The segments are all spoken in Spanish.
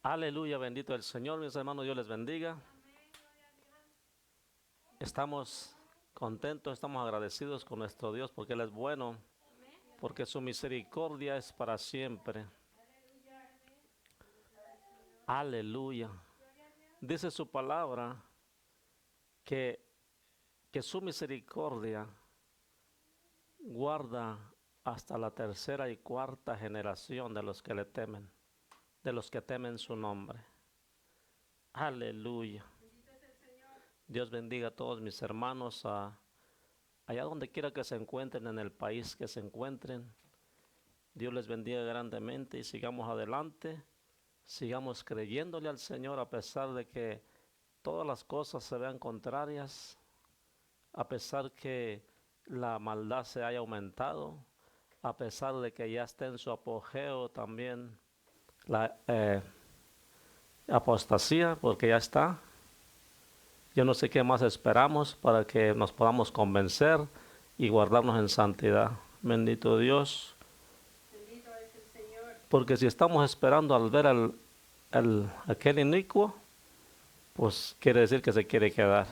Aleluya, bendito el Señor, mis hermanos, Dios les bendiga. Estamos contentos, estamos agradecidos con nuestro Dios porque Él es bueno, porque su misericordia es para siempre. Aleluya. Dice su palabra que, que su misericordia guarda hasta la tercera y cuarta generación de los que le temen, de los que temen su nombre. Aleluya. Dios bendiga a todos mis hermanos, allá donde quiera que se encuentren, en el país que se encuentren. Dios les bendiga grandemente y sigamos adelante, sigamos creyéndole al Señor a pesar de que todas las cosas se vean contrarias, a pesar que la maldad se haya aumentado, a pesar de que ya esté en su apogeo también la apostasía, porque ya está. Yo no sé qué más esperamos para que nos podamos convencer y guardarnos en santidad. Bendito Dios. Bendito es el Señor. Porque si estamos esperando al ver aquel inicuo, pues quiere decir que se quiere quedar.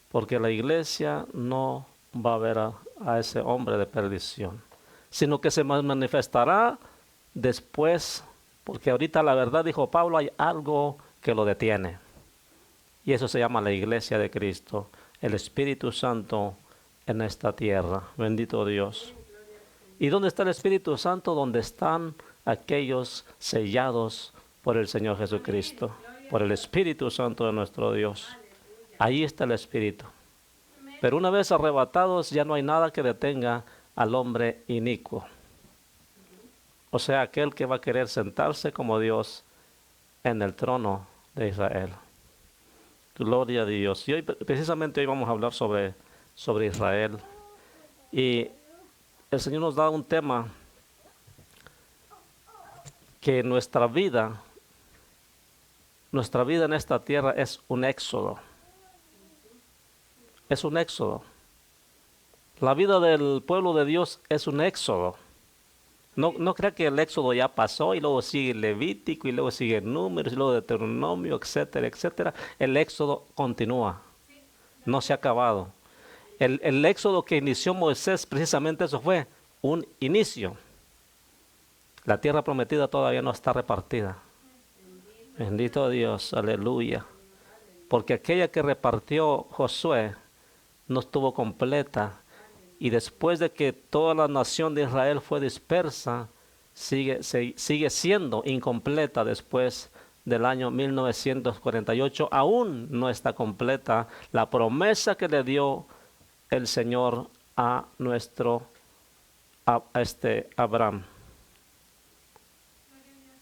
Porque la iglesia no va a ver a ese hombre de perdición, sino que se manifestará después, porque ahorita la verdad, dijo Pablo, hay algo que lo detiene. Y eso se llama la iglesia de Cristo, el Espíritu Santo en esta tierra. Bendito Dios. ¿Y dónde está el Espíritu Santo? Donde están aquellos sellados por el Señor Jesucristo, por el Espíritu Santo de nuestro Dios. Ahí está el Espíritu. Pero una vez arrebatados, ya no hay nada que detenga al hombre inicuo. O sea, aquel que va a querer sentarse como Dios en el trono de Israel. Gloria a Dios. Y hoy, precisamente hoy vamos a hablar sobre Israel. Y el Señor nos da un tema que nuestra vida en esta tierra es un éxodo. Es un éxodo. La vida del pueblo de Dios es un éxodo. No crea que el éxodo ya pasó y luego sigue Levítico y luego sigue Números y luego Deuteronomio, etcétera, etcétera. El éxodo continúa. No se ha acabado. El éxodo que inició Moisés, precisamente eso fue un inicio. La tierra prometida todavía no está repartida. Bendito Dios, aleluya. Porque aquella que repartió Josué no estuvo completa. Y después de que toda la nación de Israel fue dispersa, sigue siendo incompleta después del año 1948. Aún no está completa la promesa que le dio el Señor a nuestro Abraham.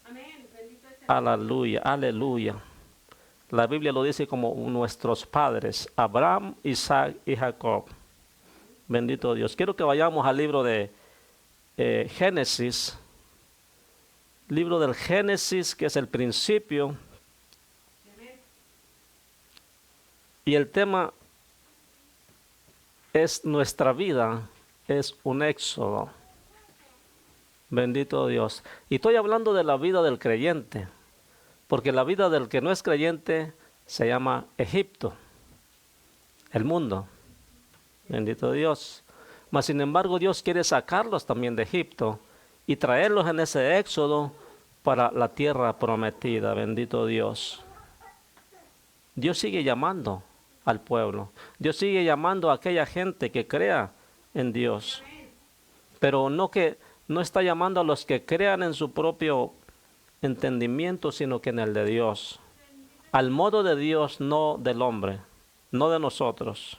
Amén. Bendito es el Aleluya, aleluya. La Biblia lo dice como nuestros padres, Abraham, Isaac y Jacob. Bendito Dios. Quiero que vayamos al libro de Génesis. Libro del Génesis, que es el principio. Y el tema es nuestra vida, es un éxodo. Bendito Dios. Y estoy hablando de la vida del creyente, porque la vida del que no es creyente se llama Egipto, el mundo. Bendito Dios. Mas sin embargo Dios quiere sacarlos también de Egipto y traerlos en ese éxodo para la tierra prometida. Bendito Dios. Dios sigue llamando al pueblo. Dios sigue llamando a aquella gente que crea en Dios. Pero no está llamando a los que crean en su propio entendimiento, sino que en el de Dios. Al modo de Dios, no del hombre, no de nosotros.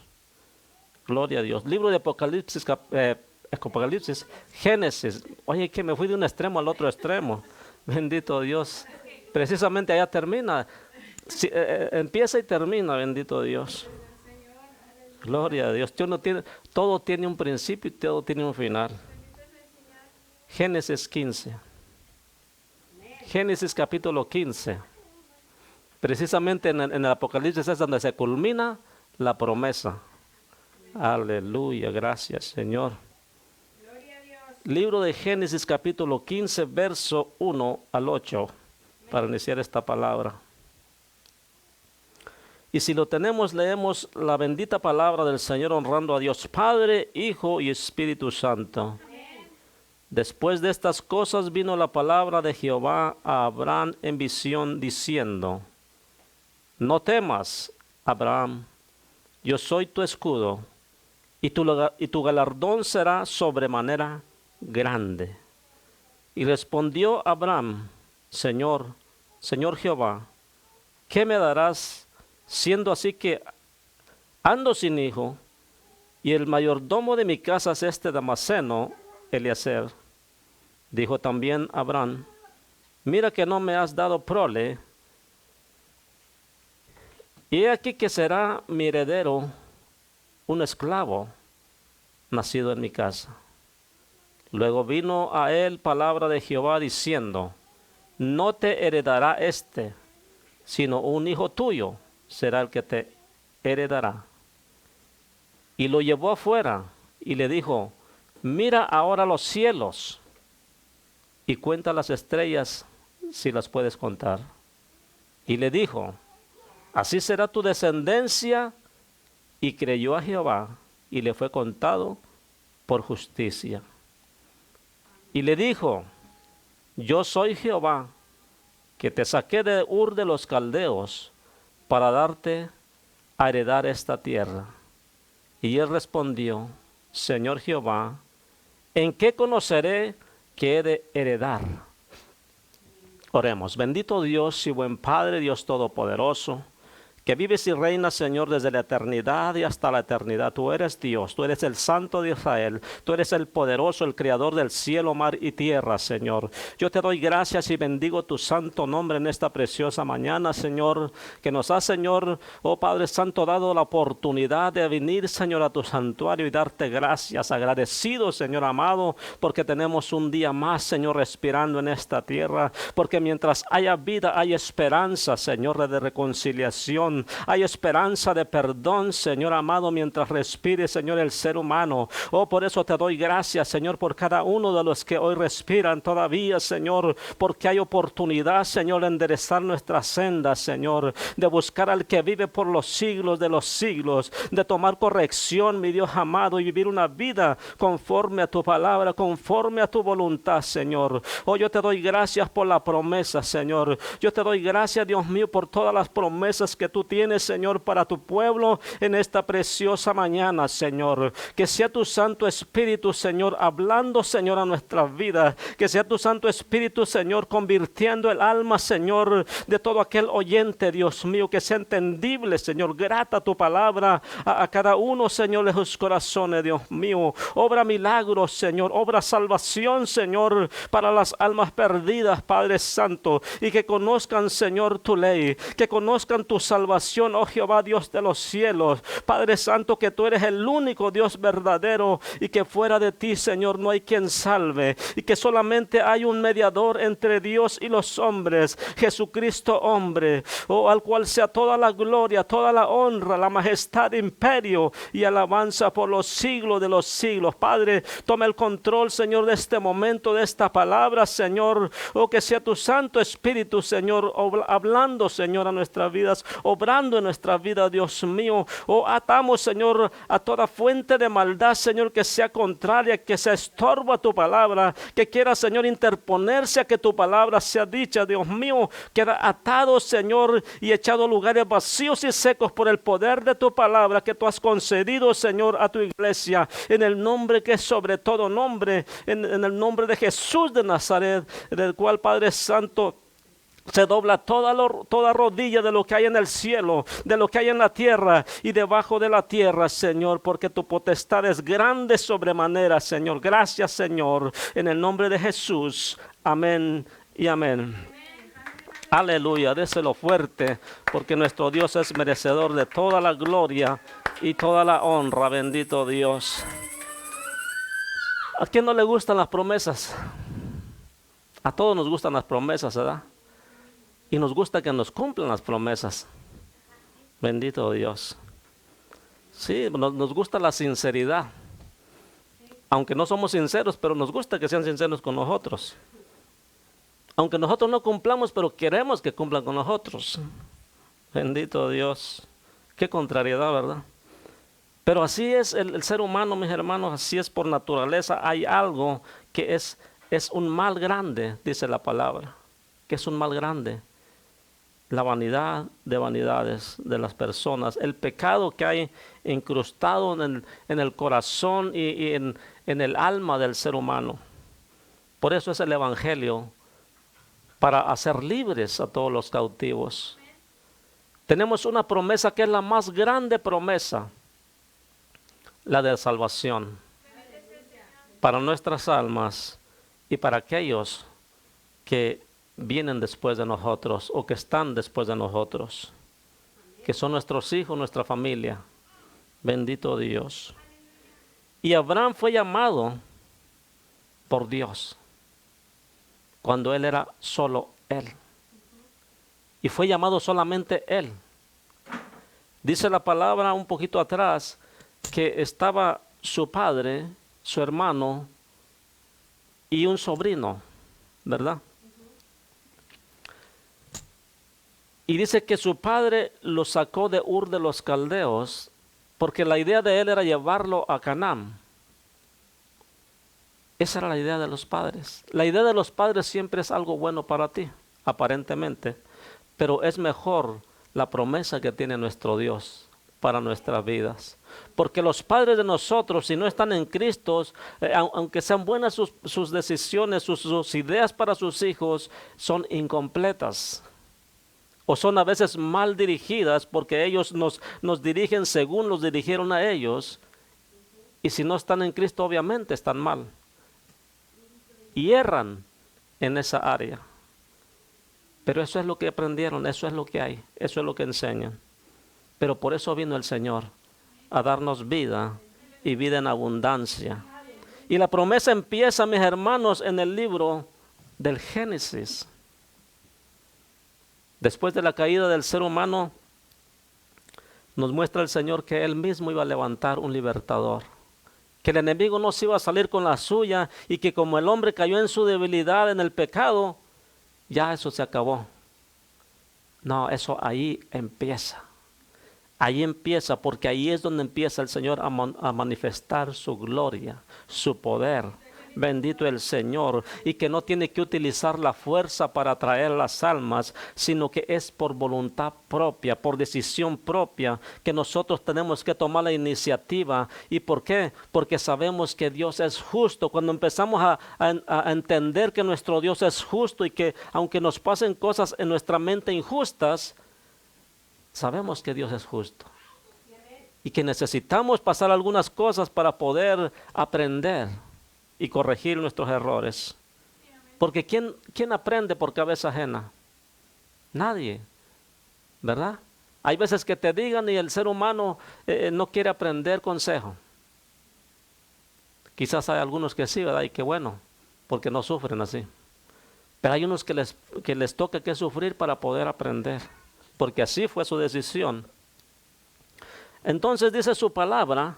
Gloria a Dios. Libro de Apocalipsis, Génesis. Oye, que me fui de un extremo al otro extremo. Bendito Dios. Precisamente allá termina. Empieza y termina, bendito Dios. Gloria a Dios. Todo tiene un principio y todo tiene un final. Génesis 15. Génesis capítulo 15. Precisamente en el Apocalipsis es donde se culmina la promesa. Aleluya, gracias Señor. Gloria a Dios. Libro de Génesis capítulo 15, verso 1 al 8. para iniciar esta palabra. Y si lo tenemos, leemos la bendita palabra del Señor honrando a Dios Padre, Hijo y Espíritu Santo. Después de estas cosas vino la palabra de Jehová a Abraham en visión diciendo: No temas, Abraham, yo soy tu escudo, y tu galardón será sobremanera grande. Y respondió Abraham: Señor Jehová, ¿qué me darás, siendo así que ando sin hijo, y el mayordomo de mi casa es este Damaseno, Eliezer? Dijo también Abraham: Mira que no me has dado prole, y he aquí que será mi heredero un esclavo nacido en mi casa. Luego vino a él palabra de Jehová diciendo: No te heredará sino un hijo tuyo será el que te heredará. Y lo llevó afuera y le dijo: Mira ahora los cielos y cuenta las estrellas si las puedes contar. Y le dijo: Así será tu descendencia. Y creyó a Jehová y le fue contado por justicia. Y le dijo: Yo soy Jehová, que te saqué de Ur de los Caldeos para darte a heredar esta tierra. Y él respondió: Señor Jehová, ¿en qué conoceré que he de heredar? Oremos. Bendito Dios y buen Padre, Dios Todopoderoso, que vives y reinas, Señor, desde la eternidad y hasta la eternidad. Tú eres Dios, tú eres el Santo de Israel, tú eres el poderoso, el Creador del cielo, mar y tierra, Señor. Yo te doy gracias y bendigo tu santo nombre en esta preciosa mañana, Señor, que nos ha, Señor, oh Padre Santo, dado la oportunidad de venir, Señor, a tu santuario y darte gracias, agradecido, Señor amado, porque tenemos un día más, Señor, respirando en esta tierra, porque mientras haya vida, hay esperanza, Señor, de reconciliación. Hay esperanza de perdón, Señor amado, mientras respire, Señor, el ser humano. Oh, por eso te doy gracias, Señor, por cada uno de los que hoy respiran todavía, Señor, porque hay oportunidad, Señor, de enderezar nuestras sendas, Señor, de buscar al que vive por los siglos de los siglos, de tomar corrección, mi Dios amado, y vivir una vida conforme a tu palabra, conforme a tu voluntad, Señor. Oh, yo te doy gracias por la promesa, Señor. Yo te doy gracias, Dios mío, por todas las promesas que tú tienes, Señor, para tu pueblo en esta preciosa mañana, Señor. Que sea tu Santo Espíritu, Señor, hablando, Señor, a nuestras vidas. Que sea tu Santo Espíritu, Señor, convirtiendo el alma, Señor, de todo aquel oyente, Dios mío. Que sea entendible, Señor, grata tu palabra a cada uno, Señor, de sus corazones, Dios mío. Obra milagros, Señor, obra salvación, Señor, para las almas perdidas, Padre Santo. Y que conozcan, Señor, tu ley, que conozcan tu salvación, oh Jehová, Dios de los cielos. Padre Santo, que tú eres el único Dios verdadero y que fuera de ti, Señor, no hay quien salve, y que solamente hay un mediador entre Dios y los hombres, Jesucristo hombre, oh, al cual sea toda la gloria, toda la honra, la majestad, imperio y alabanza por los siglos de los siglos. Padre, toma el control, Señor, de este momento, de esta palabra, Señor. Oh, que sea tu Santo Espíritu, Señor, hablando, Señor, a nuestras vidas, obrando en nuestra vida, Dios mío. Oh, atamos, Señor, a toda fuente de maldad, Señor, que sea contraria, que se estorba tu palabra, que quiera, Señor, interponerse a que tu palabra sea dicha, Dios mío. Queda atado, Señor, y echado a lugares vacíos y secos por el poder de tu palabra que tú has concedido, Señor, a tu iglesia, en el nombre que es sobre todo nombre, en el nombre de Jesús de Nazaret, del cual, Padre Santo, se dobla toda rodilla de lo que hay en el cielo, de lo que hay en la tierra y debajo de la tierra, Señor, porque tu potestad es grande sobremanera, Señor. Gracias, Señor, en el nombre de Jesús. Amén y amén. Aleluya, déselo fuerte, porque nuestro Dios es merecedor de toda la gloria y toda la honra. Bendito Dios. ¿A quién no le gustan las promesas? A todos nos gustan las promesas, ¿verdad? Y nos gusta que nos cumplan las promesas. Bendito Dios. Sí, nos gusta la sinceridad. Aunque no somos sinceros, pero nos gusta que sean sinceros con nosotros. Aunque nosotros no cumplamos, pero queremos que cumplan con nosotros. Bendito Dios. Qué contrariedad, ¿verdad? Pero así es el ser humano, mis hermanos, así es por naturaleza. Hay algo que es un mal grande, dice la palabra, que es un mal grande. La vanidad de vanidades de las personas, el pecado que hay incrustado en el corazón y en el alma del ser humano. Por eso es el Evangelio, para hacer libres a todos los cautivos. Tenemos una promesa que es la más grande promesa, la de salvación para nuestras almas y para aquellos que vienen después de nosotros o que están después de nosotros, que son nuestros hijos, nuestra familia. Bendito Dios. Y Abraham fue llamado por Dios cuando él era solo él. Y fue llamado solamente él. Dice la palabra un poquito atrás que estaba su padre, su hermano y un sobrino, ¿verdad? Y dice que su padre lo sacó de Ur de los Caldeos porque la idea de él era llevarlo a Canaán. Esa era la idea de los padres. La idea de los padres siempre es algo bueno para ti, aparentemente, pero es mejor la promesa que tiene nuestro Dios para nuestras vidas. Porque los padres de nosotros, si no están en Cristo, aunque sean buenas sus decisiones, sus ideas para sus hijos, son incompletas. O son a veces mal dirigidas porque ellos nos dirigen según los dirigieron a ellos. Y si no están en Cristo, obviamente están mal. Y erran en esa área. Pero eso es lo que aprendieron, eso es lo que hay, eso es lo que enseñan. Pero por eso vino el Señor, a darnos vida y vida en abundancia. Y la promesa empieza, mis hermanos, en el libro del Génesis. Después de la caída del ser humano, nos muestra el Señor que Él mismo iba a levantar un libertador. Que el enemigo no se iba a salir con la suya y que como el hombre cayó en su debilidad, en el pecado, ya eso se acabó. No, eso ahí empieza. Ahí empieza, porque ahí es donde empieza el Señor a manifestar su gloria, su poder. Bendito el Señor, y que no tiene que utilizar la fuerza para atraer las almas, sino que es por voluntad propia, por decisión propia, que nosotros tenemos que tomar la iniciativa. ¿Y por qué? Porque sabemos que Dios es justo. Cuando empezamos a entender que nuestro Dios es justo y que aunque nos pasen cosas en nuestra mente injustas, sabemos que Dios es justo. Y que necesitamos pasar algunas cosas para poder aprender y corregir nuestros errores. Porque ¿quién aprende por cabeza ajena? Nadie, ¿verdad? Hay veces que te digan y el ser humano no quiere aprender consejo. Quizás hay algunos que sí, ¿verdad? Y qué bueno, porque no sufren así. Pero hay unos que les toca que sufrir para poder aprender, porque así fue su decisión. Entonces dice su palabra,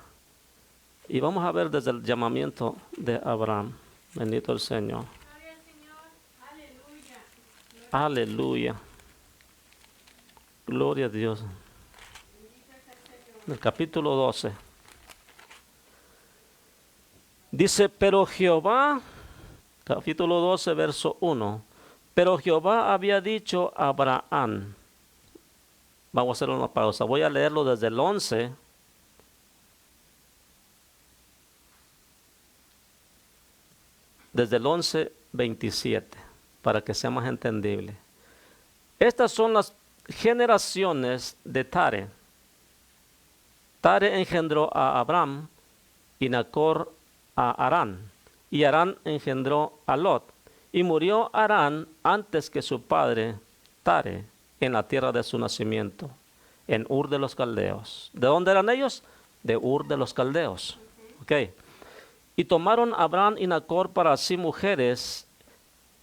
y vamos a ver desde el llamamiento de Abraham. Bendito el Señor. Gloria al Señor. Aleluya. Aleluya. Gloria a Dios. En el capítulo 12. Dice, pero Jehová, capítulo 12, verso 1. Pero Jehová había dicho a Abraham. Vamos a hacer una pausa. Voy a leerlo desde el 11. Desde el 11:27, para que sea más entendible. Estas son las generaciones de Tare. Tare engendró a Abram y Nacor a Harán. Y Harán engendró a Lot. Y murió Harán antes que su padre Tare en la tierra de su nacimiento, en Ur de los Caldeos. ¿De dónde eran ellos? De Ur de los Caldeos. Okay. Y tomaron Abraham y Nacor para sí mujeres.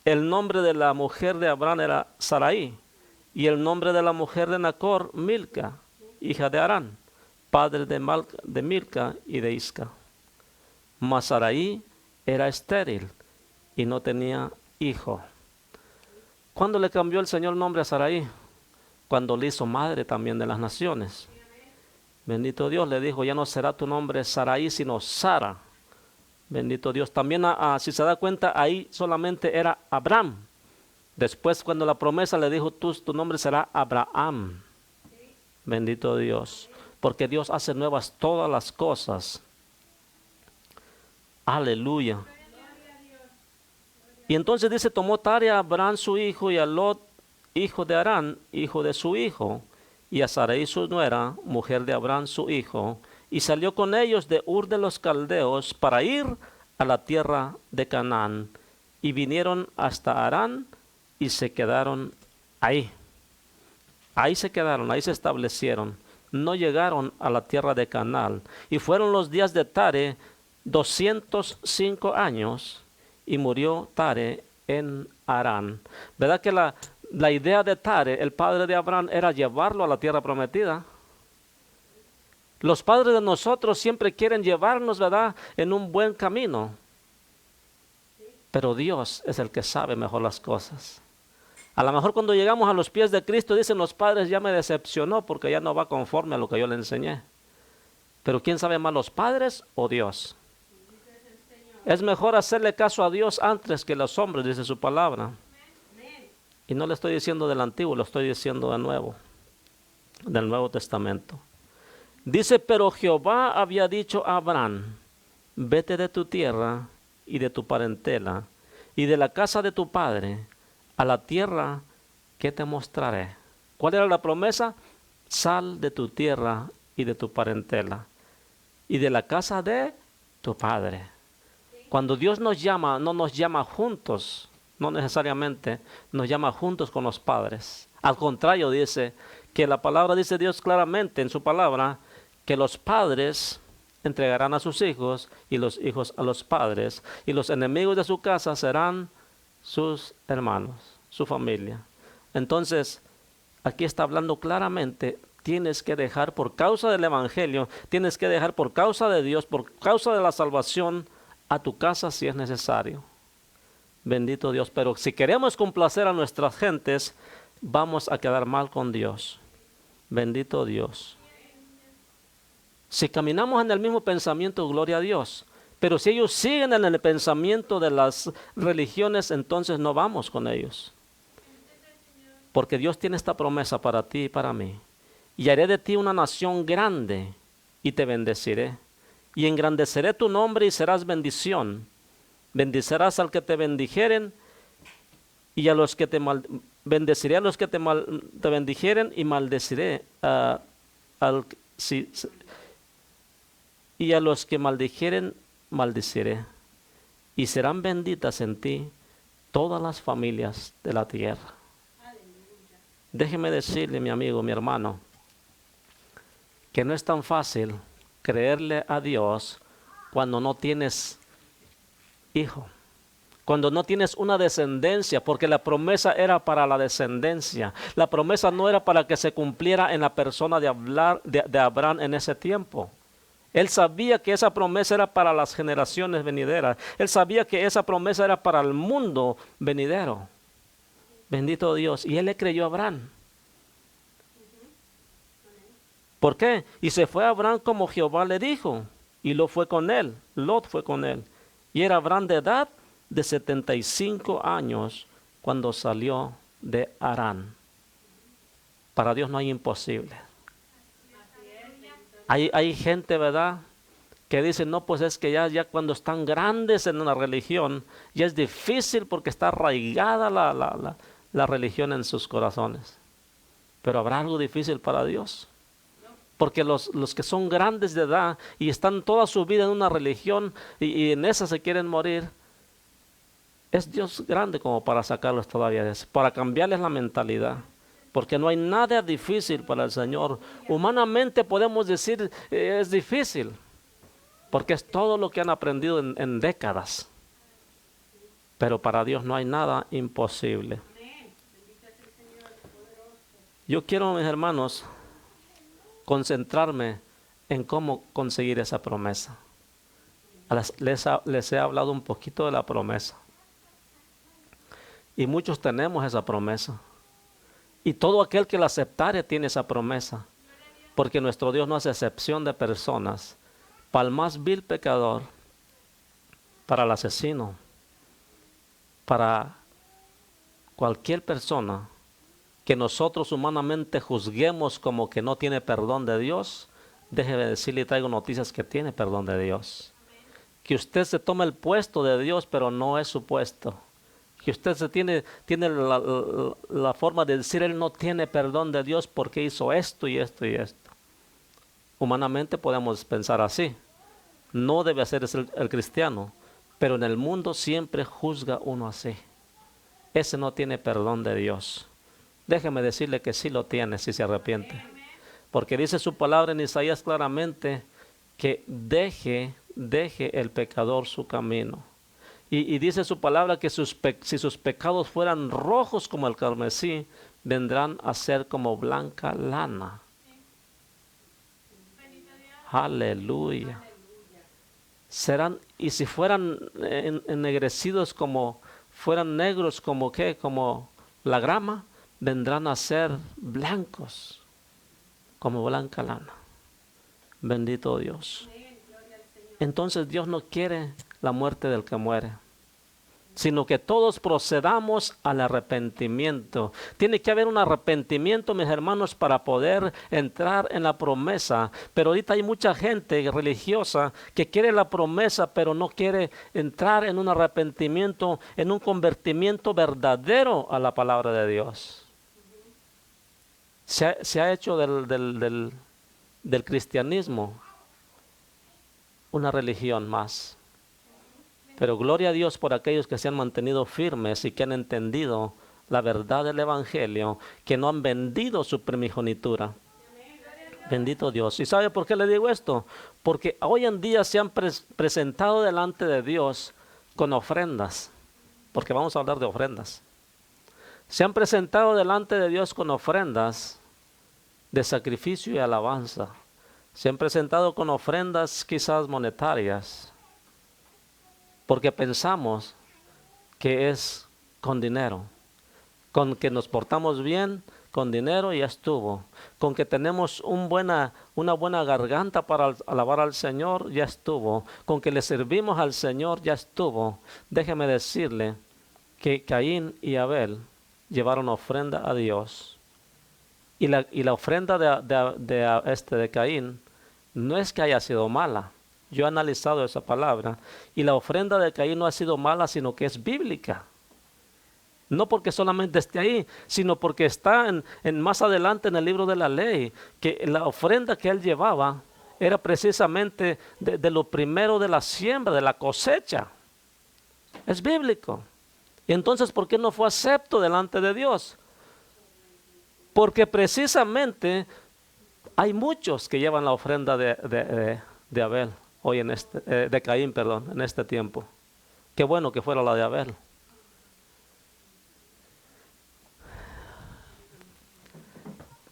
El nombre de la mujer de Abraham era Sarai, y el nombre de la mujer de Nacor, Milca, hija de Harán, padre de Milca y de Isca. Mas Sarai era estéril y no tenía hijo. ¿Cuándo le cambió el Señor el nombre a Sarai? Cuando le hizo madre también de las naciones. Bendito Dios, le dijo, ya no será tu nombre Sarai, sino Sara. Bendito Dios. También, si se da cuenta, ahí solamente era Abraham. Después, cuando la promesa le dijo, tu nombre será Abraham. Bendito Dios. Porque Dios hace nuevas todas las cosas. Aleluya. Y entonces dice, tomó Tare a Abraham su hijo y a Lot, hijo de Harán, hijo de su hijo, y a Sarai su nuera, mujer de Abraham su hijo, y salió con ellos de Ur de los Caldeos para ir a la tierra de Canaán. Y vinieron hasta Harán y se quedaron ahí. Ahí se quedaron, ahí se establecieron. No llegaron a la tierra de Canaán. Y fueron los días de Tare 205 años y murió Tare en Harán. ¿Verdad que la idea de Tare, el padre de Abraham, era llevarlo a la tierra prometida? Los padres de nosotros siempre quieren llevarnos, ¿verdad?, en un buen camino. Pero Dios es el que sabe mejor las cosas. A lo mejor cuando llegamos a los pies de Cristo, dicen los padres, ya me decepcionó porque ya no va conforme a lo que yo le enseñé. Pero ¿quién sabe más, los padres o Dios? Es mejor hacerle caso a Dios antes que los hombres, dice su palabra. Y no le estoy diciendo del Antiguo, lo estoy diciendo de nuevo, del Nuevo Testamento. Dice, pero Jehová había dicho a Abraham, vete de tu tierra y de tu parentela y de la casa de tu padre a la tierra que te mostraré. ¿Cuál era la promesa? Sal de tu tierra y de tu parentela y de la casa de tu padre. Cuando Dios nos llama, no nos llama juntos, no necesariamente nos llama juntos con los padres. Al contrario, dice que la palabra, dice Dios claramente en su palabra, que los padres entregarán a sus hijos y los hijos a los padres, y los enemigos de su casa serán sus hermanos, su familia. Entonces, aquí está hablando claramente, tienes que dejar por causa del evangelio, tienes que dejar por causa de Dios, por causa de la salvación, a tu casa si es necesario. Bendito Dios. Pero si queremos complacer a nuestras gentes, vamos a quedar mal con Dios. Bendito Dios. Si caminamos en el mismo pensamiento, gloria a Dios. Pero si ellos siguen en el pensamiento de las religiones, entonces no vamos con ellos. Porque Dios tiene esta promesa para ti y para mí. Y haré de ti una nación grande y te bendeciré. Y engrandeceré tu nombre y serás bendición. Bendecirás al que te bendijeren y a los que te bendeciré a los que te bendijeren y maldeciré y a los que maldijeren maldeciré. Y serán benditas en ti todas las familias de la tierra. Déjeme decirle, mi amigo, mi hermano, que no es tan fácil creerle a Dios cuando no tienes hijo, cuando no tienes una descendencia, porque la promesa era para la descendencia. La promesa no era para que se cumpliera en la persona de Abraham en ese tiempo. Él sabía que esa promesa era para las generaciones venideras. Él sabía que esa promesa era para el mundo venidero. Bendito Dios. Y él le creyó a Abraham. ¿Por qué? Y se fue a Abraham como Jehová le dijo. Y Lot fue con él. Y era Abraham de edad de 75 años cuando salió de Harán. Para Dios no hay imposible. Hay gente, ¿verdad?, que dice, no, pues es que ya cuando están grandes en una religión, ya es difícil porque está arraigada la religión en sus corazones. Pero ¿habrá algo difícil para Dios? Porque los que son grandes de edad y están toda su vida en una religión y en esa se quieren morir, es Dios grande como para sacarlos todavía de eso, para cambiarles la mentalidad. Porque no hay nada difícil para el Señor. Humanamente podemos decir es difícil, porque es todo lo que han aprendido en décadas. Pero para Dios no hay nada imposible. Yo quiero, mis hermanos, concentrarme en cómo conseguir esa promesa. Les he hablado un poquito de la promesa. Y muchos tenemos esa promesa. Y todo aquel que la aceptare tiene esa promesa. Porque nuestro Dios no hace excepción de personas. Para el más vil pecador, para el asesino, para cualquier persona que nosotros humanamente juzguemos como que no tiene perdón de Dios, déjeme decirle, traigo noticias que tiene perdón de Dios. Que usted se toma el puesto de Dios, pero no es su puesto. Que usted tiene la forma de decir, él no tiene perdón de Dios porque hizo esto y esto y esto. Humanamente podemos pensar así. No debe ser el cristiano, pero en el mundo siempre juzga uno así. Ese no tiene perdón de Dios. Déjeme decirle que sí lo tiene si se arrepiente. Porque dice su palabra en Isaías claramente que deje el pecador su camino. Y dice su palabra que si sus pecados fueran rojos como el carmesí, vendrán a ser como blanca lana. Aleluya. Serán, y si fueran ennegrecidos como, fueran negros como qué, como la grama, vendrán a ser blancos como blanca lana. Bendito Dios. Entonces Dios no quiere la muerte del que muere, sino que todos procedamos al arrepentimiento. Tiene que haber un arrepentimiento, mis hermanos, para poder entrar en la promesa. Pero ahorita hay mucha gente religiosa que quiere la promesa, pero no quiere entrar en un arrepentimiento, en un convertimiento verdadero a la palabra de Dios. Se ha hecho del cristianismo una religión más. Pero gloria a Dios por aquellos que se han mantenido firmes y que han entendido la verdad del Evangelio, que no han vendido su primogenitura. Bendito Dios. ¿Y sabe por qué le digo esto? Porque hoy en día se han presentado delante de Dios con ofrendas. Porque vamos a hablar de ofrendas. Se han presentado delante de Dios con ofrendas de sacrificio y alabanza. Se han presentado con ofrendas quizás monetarias. Porque pensamos que es con dinero. Con que nos portamos bien, con dinero ya estuvo. Con que tenemos una buena garganta para alabar al Señor, ya estuvo. Con que le servimos al Señor, ya estuvo. Déjeme decirle que Caín y Abel llevaron ofrenda a Dios. Y la ofrenda de Caín no es que haya sido mala. Yo he analizado esa palabra. Y la ofrenda de Caín no ha sido mala, sino que es bíblica. No porque solamente esté ahí, sino porque está en más adelante en el libro de la ley. Que la ofrenda que él llevaba era precisamente de lo primero de la siembra, de la cosecha. Es bíblico. Y entonces, ¿por qué no fue acepto delante de Dios? Porque precisamente hay muchos que llevan la ofrenda de Abel. Hoy de Caín, perdón, en este tiempo. Qué bueno que fuera la de Abel.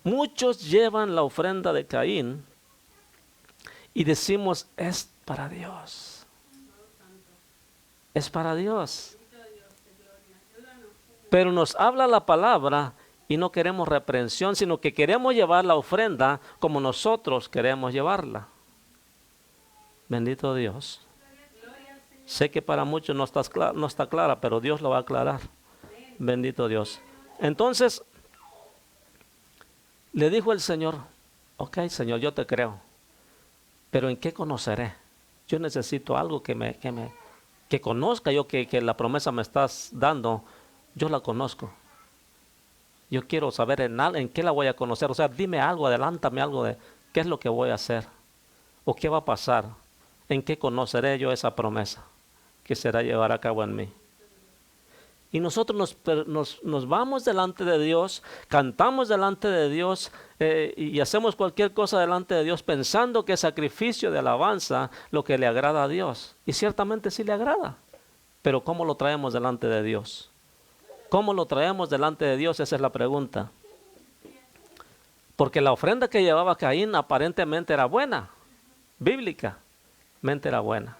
Muchos llevan la ofrenda de Caín y decimos, es para Dios. Es para Dios. Pero nos habla la palabra y no queremos reprensión, sino que queremos llevar la ofrenda como nosotros queremos llevarla. Bendito Dios. Sé que para muchos no está clara, pero Dios lo va a aclarar. Bendito Dios. Entonces, le dijo el Señor, ok, Señor, yo te creo, pero ¿en qué conoceré? Yo necesito algo que conozca yo, que la promesa me estás dando, yo la conozco. Yo quiero saber en qué la voy a conocer. O sea, dime algo, adelántame algo de qué es lo que voy a hacer o qué va a pasar. ¿En qué conoceré yo esa promesa que será llevar a cabo en mí? Y nosotros nos vamos delante de Dios, cantamos delante de Dios y hacemos cualquier cosa delante de Dios pensando que es sacrificio de alabanza lo que le agrada a Dios. Y ciertamente sí le agrada. Pero ¿cómo lo traemos delante de Dios? ¿Cómo lo traemos delante de Dios? Esa es la pregunta. Porque la ofrenda que llevaba Caín aparentemente era buena, bíblicamente era buena.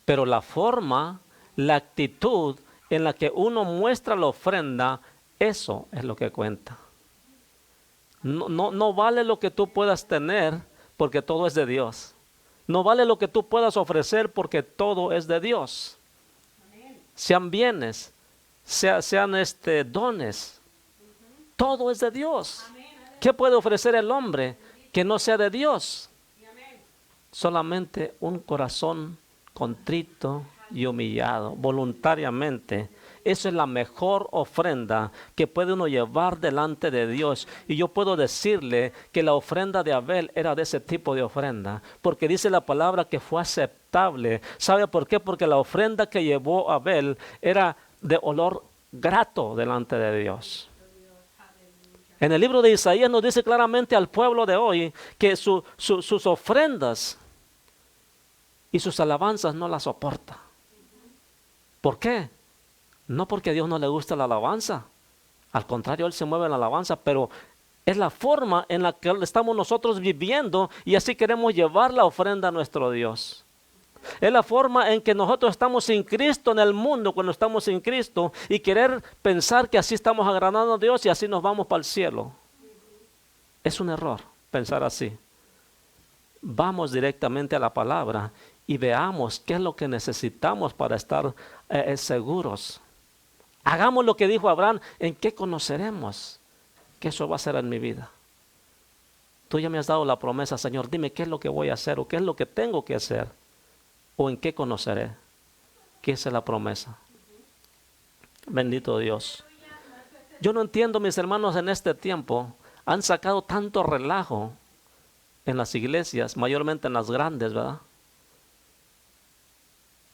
Pero la forma, la actitud en la que uno muestra la ofrenda, eso es lo que cuenta. No vale lo que tú puedas tener, porque todo es de Dios. No vale lo que tú puedas ofrecer, porque todo es de Dios. Sean bienes, sean dones, todo es de Dios. ¿Qué puede ofrecer el hombre que no sea de Dios? Solamente un corazón contrito y humillado, voluntariamente. Eso es la mejor ofrenda que puede uno llevar delante de Dios. Y yo puedo decirle que la ofrenda de Abel era de ese tipo de ofrenda, porque dice la palabra que fue aceptable. ¿Sabe por qué? Porque la ofrenda que llevó Abel era de olor grato delante de Dios. En el libro de Isaías nos dice claramente al pueblo de hoy que sus ofrendas y sus alabanzas no las soporta. ¿Por qué? No porque a Dios no le gusta la alabanza. Al contrario, Él se mueve en la alabanza, pero es la forma en la que estamos nosotros viviendo y así queremos llevar la ofrenda a nuestro Dios. Es la forma en que nosotros estamos sin Cristo en el mundo, cuando estamos sin Cristo, y querer pensar que así estamos agradando a Dios y así nos vamos para el cielo. Es un error pensar así. Vamos directamente a la palabra y veamos qué es lo que necesitamos para estar seguros. Hagamos lo que dijo Abraham. ¿En qué conoceremos que eso va a ser en mi vida? Tú ya me has dado la promesa, Señor. Dime qué es lo que voy a hacer o qué es lo que tengo que hacer. ¿O en qué conoceré? ¿Qué es la promesa? Bendito Dios. Yo no entiendo, mis hermanos, en este tiempo han sacado tanto relajo en las iglesias, mayormente en las grandes, ¿verdad?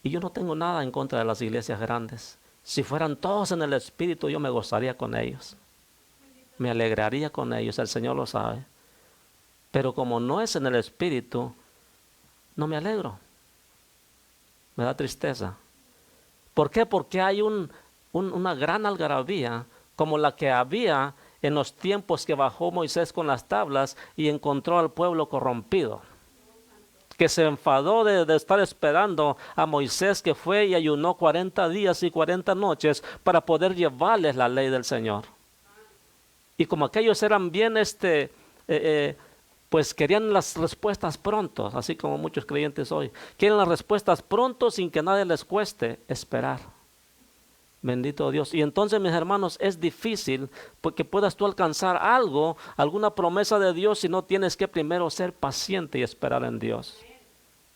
Y yo no tengo nada en contra de las iglesias grandes. Si fueran todos en el Espíritu, yo me gozaría con ellos. Me alegraría con ellos, el Señor lo sabe. Pero como no es en el Espíritu, no me alegro. Me da tristeza. ¿Por qué? Porque hay una gran algarabía como la que había en los tiempos que bajó Moisés con las tablas y encontró al pueblo corrompido, que se enfadó de estar esperando a Moisés, que fue y ayunó 40 días y 40 noches para poder llevarles la ley del Señor. Y como aquellos eran bien pues querían las respuestas pronto, así como muchos creyentes hoy. Quieren las respuestas pronto sin que nadie les cueste esperar. Bendito Dios. Y entonces, mis hermanos, es difícil porque puedas tú alcanzar algo, alguna promesa de Dios, si no tienes que primero ser paciente y esperar en Dios.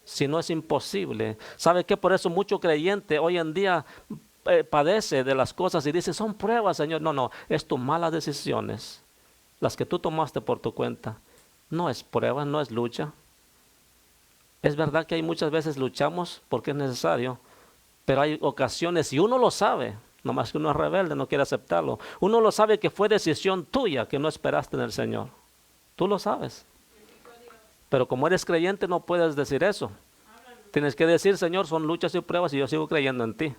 Si no, es imposible. ¿Sabe qué? Por eso mucho creyente hoy en día padece de las cosas y dice, son pruebas, Señor. No, es tus malas decisiones, las que tú tomaste por tu cuenta. No es prueba, no es lucha. Es verdad que hay muchas veces luchamos porque es necesario, pero hay ocasiones, y uno lo sabe, nomás que uno es rebelde, no quiere aceptarlo. Uno lo sabe que fue decisión tuya que no esperaste en el Señor. Tú lo sabes. Pero como eres creyente no puedes decir eso. Tienes que decir, Señor, son luchas y pruebas y yo sigo creyendo en ti.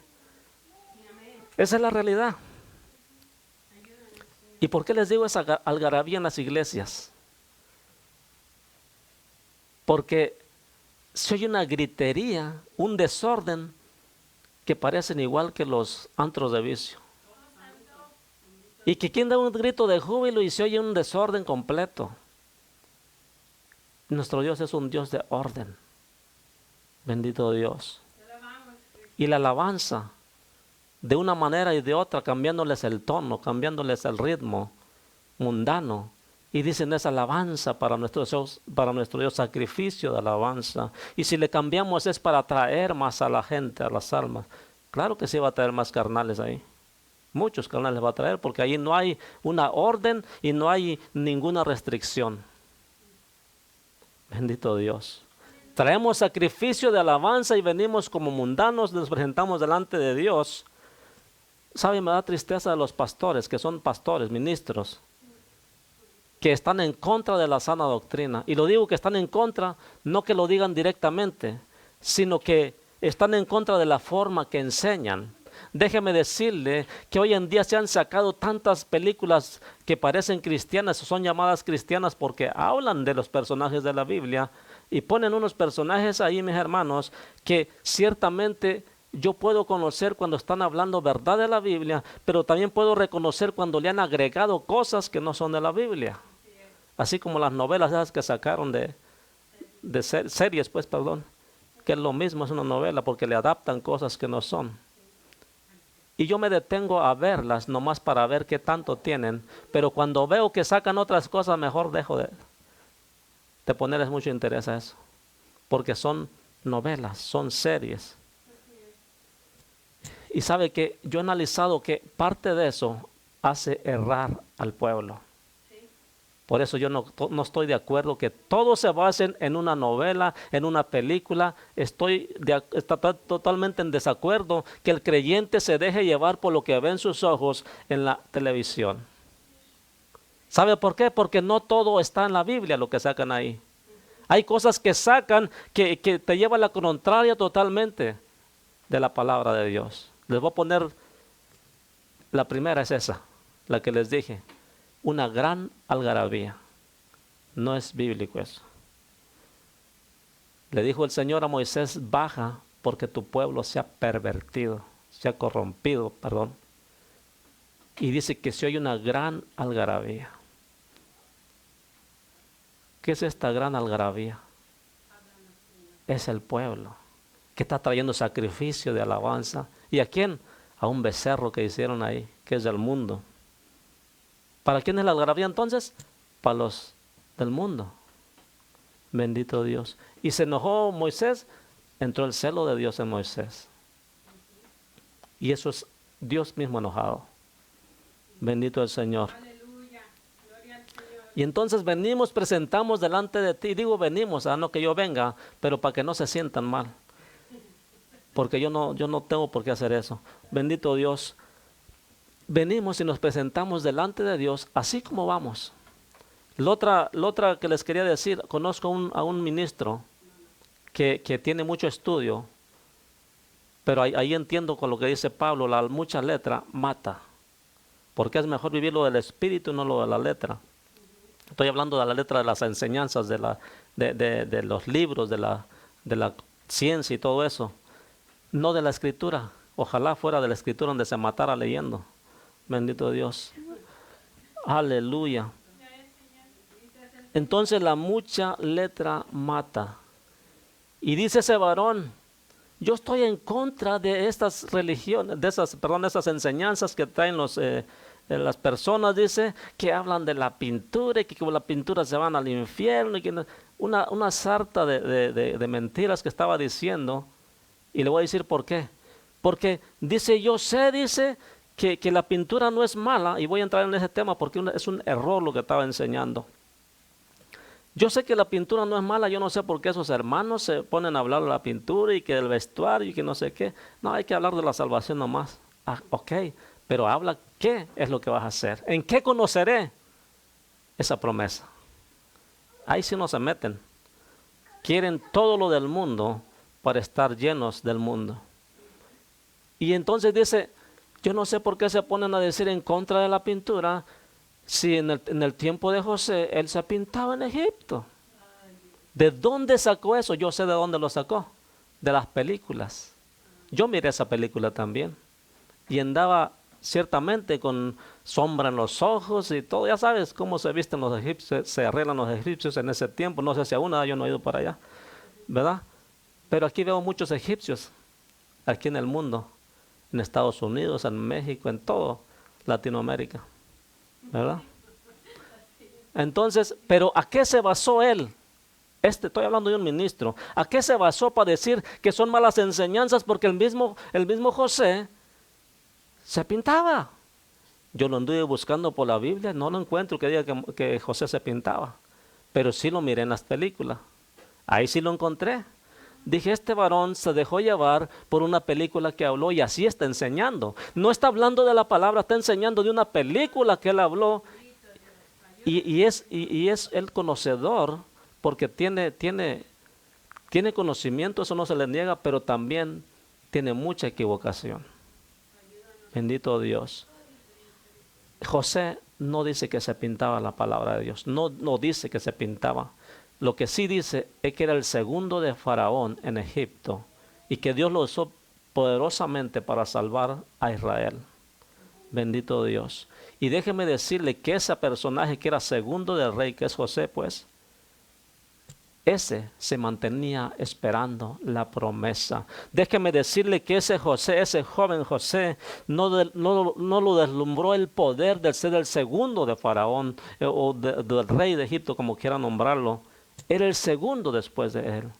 Esa es la realidad. ¿Y por qué les digo esa algarabía en las iglesias? Porque se oye una gritería, un desorden, que parecen igual que los antros de vicio. Y que quien da un grito de júbilo y se oye un desorden completo. Nuestro Dios es un Dios de orden. Bendito Dios. Y la alabanza, de una manera y de otra, cambiándoles el tono, cambiándoles el ritmo mundano. Y dicen, es alabanza para nuestro Dios, sacrificio de alabanza. Y si le cambiamos es para atraer más a la gente, a las almas. Claro que sí va a traer más carnales ahí. Muchos carnales va a traer porque ahí no hay una orden y no hay ninguna restricción. Bendito Dios. Traemos sacrificio de alabanza y venimos como mundanos, nos presentamos delante de Dios. ¿Sabe? Me da tristeza de los pastores, que son pastores, ministros, que están en contra de la sana doctrina. Y lo digo que están en contra, no que lo digan directamente, sino que están en contra de la forma que enseñan. Déjeme decirle que hoy en día se han sacado tantas películas que parecen cristianas o son llamadas cristianas porque hablan de los personajes de la Biblia y ponen unos personajes ahí, mis hermanos, que ciertamente yo puedo conocer cuando están hablando verdad de la Biblia, pero también puedo reconocer cuando le han agregado cosas que no son de la Biblia. Así como las novelas esas que sacaron series, pues, perdón, que es lo mismo, es una novela, porque le adaptan cosas que no son. Y yo me detengo a verlas nomás para ver qué tanto tienen, pero cuando veo que sacan otras cosas, mejor dejo de ponerles mucho interés a eso, porque son novelas, son series. Y sabe que yo he analizado que parte de eso hace errar al pueblo. Por eso yo no estoy de acuerdo que todos se basen en una novela, en una película. Estoy totalmente en desacuerdo que el creyente se deje llevar por lo que ve en sus ojos en la televisión. ¿Sabe por qué? Porque no todo está en la Biblia lo que sacan ahí. Hay cosas que sacan que te llevan a la contraria totalmente de la palabra de Dios. Les voy a poner, la primera es esa, la que les dije. Una gran algarabía. No es bíblico eso. Le dijo el Señor a Moisés, baja porque tu pueblo se ha pervertido, se ha corrompido, perdón. Y dice que se oye una gran algarabía. ¿Qué es esta gran algarabía? Es el pueblo que está trayendo sacrificio de alabanza. ¿Y a quién? A un becerro que hicieron ahí, que es del mundo. ¿Para quién es la algarabía entonces? Para los del mundo. Bendito Dios. Y se enojó Moisés, entró el celo de Dios en Moisés. Y eso es Dios mismo enojado. Bendito el Señor. Aleluya. Gloria al Señor. Y entonces venimos, presentamos delante de ti. Digo venimos, no que yo venga, pero para que no se sientan mal. Porque yo no tengo por qué hacer eso. Bendito Dios. Venimos y nos presentamos delante de Dios así como vamos. La otra que les quería decir, conozco a un ministro que tiene mucho estudio, pero ahí entiendo con lo que dice Pablo, la mucha letra mata, porque es mejor vivir lo del espíritu y no lo de la letra. Estoy hablando de la letra de las enseñanzas, de los libros, de la ciencia y todo eso, no de la escritura. Ojalá fuera de la escritura donde se matara leyendo. Bendito Dios. Aleluya. Entonces la mucha letra mata. Y dice ese varón, yo estoy en contra de estas religiones, de esas enseñanzas que traen las personas, dice, que hablan de la pintura y que con la pintura se van al infierno. Y que una sarta de mentiras que estaba diciendo. Y le voy a decir por qué. Porque dice, yo sé, dice, que la pintura no es mala, y voy a entrar en ese tema porque es un error lo que estaba enseñando. Yo sé que la pintura no es mala, yo no sé por qué esos hermanos se ponen a hablar de la pintura y que del vestuario y que no sé qué. No, hay que hablar de la salvación nomás. Ah, ok, pero habla qué es lo que vas a hacer. ¿En qué conoceré esa promesa? Ahí sí no se meten. Quieren todo lo del mundo para estar llenos del mundo. Y entonces dice, yo no sé por qué se ponen a decir en contra de la pintura, si en el tiempo de José, él se pintaba en Egipto. ¿De dónde sacó eso? Yo sé de dónde lo sacó. De las películas. Yo miré esa película también. Y andaba ciertamente con sombra en los ojos y todo. Ya sabes cómo se visten los egipcios, se arreglan los egipcios en ese tiempo. No sé si aún yo no he ido para allá, ¿verdad? Pero aquí veo muchos egipcios, aquí en el mundo. En Estados Unidos, en México, en todo Latinoamérica, ¿verdad? Entonces, pero ¿a qué se basó él? Estoy hablando de un ministro. ¿A qué se basó para decir que son malas enseñanzas? Porque el mismo José se pintaba. Yo lo anduve buscando por la Biblia, no lo encuentro que diga que José se pintaba, pero sí lo miré en las películas. Ahí sí lo encontré. Dije, este varón se dejó llevar por una película que habló y así está enseñando. No está hablando de la palabra, está enseñando de una película que él habló. Y es el conocedor, porque tiene conocimiento, eso no se le niega, pero también tiene mucha equivocación. Bendito Dios. José no dice que se pintaba la palabra de Dios, no dice que se pintaba. Lo que sí dice es que era el segundo de Faraón en Egipto y que Dios lo usó poderosamente para salvar a Israel. Bendito Dios. Y déjeme decirle que ese personaje que era segundo del rey, que es José, pues, ese se mantenía esperando la promesa. Déjeme decirle que ese José, ese joven José, no lo deslumbró el poder de ser el segundo de Faraón del rey de Egipto, como quiera nombrarlo. Era el segundo después de él.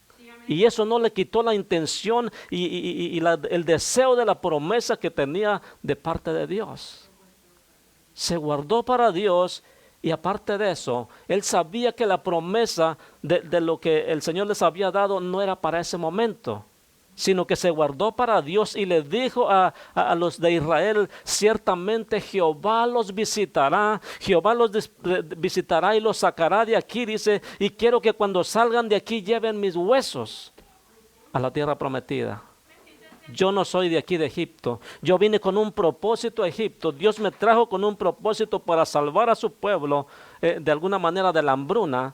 Y eso no le quitó la intención y el deseo de la promesa que tenía de parte de Dios. Se guardó para Dios. Y aparte de eso, él sabía que la promesa de lo que el Señor les había dado no era para ese momento, sino que se guardó para Dios y le dijo a los de Israel: ciertamente Jehová los visitará, Jehová los visitará y los sacará de aquí, dice, y quiero que cuando salgan de aquí lleven mis huesos a la tierra prometida. Yo no soy de aquí de Egipto. Yo vine con un propósito a Egipto. Dios me trajo con un propósito para salvar a su pueblo de alguna manera de la hambruna.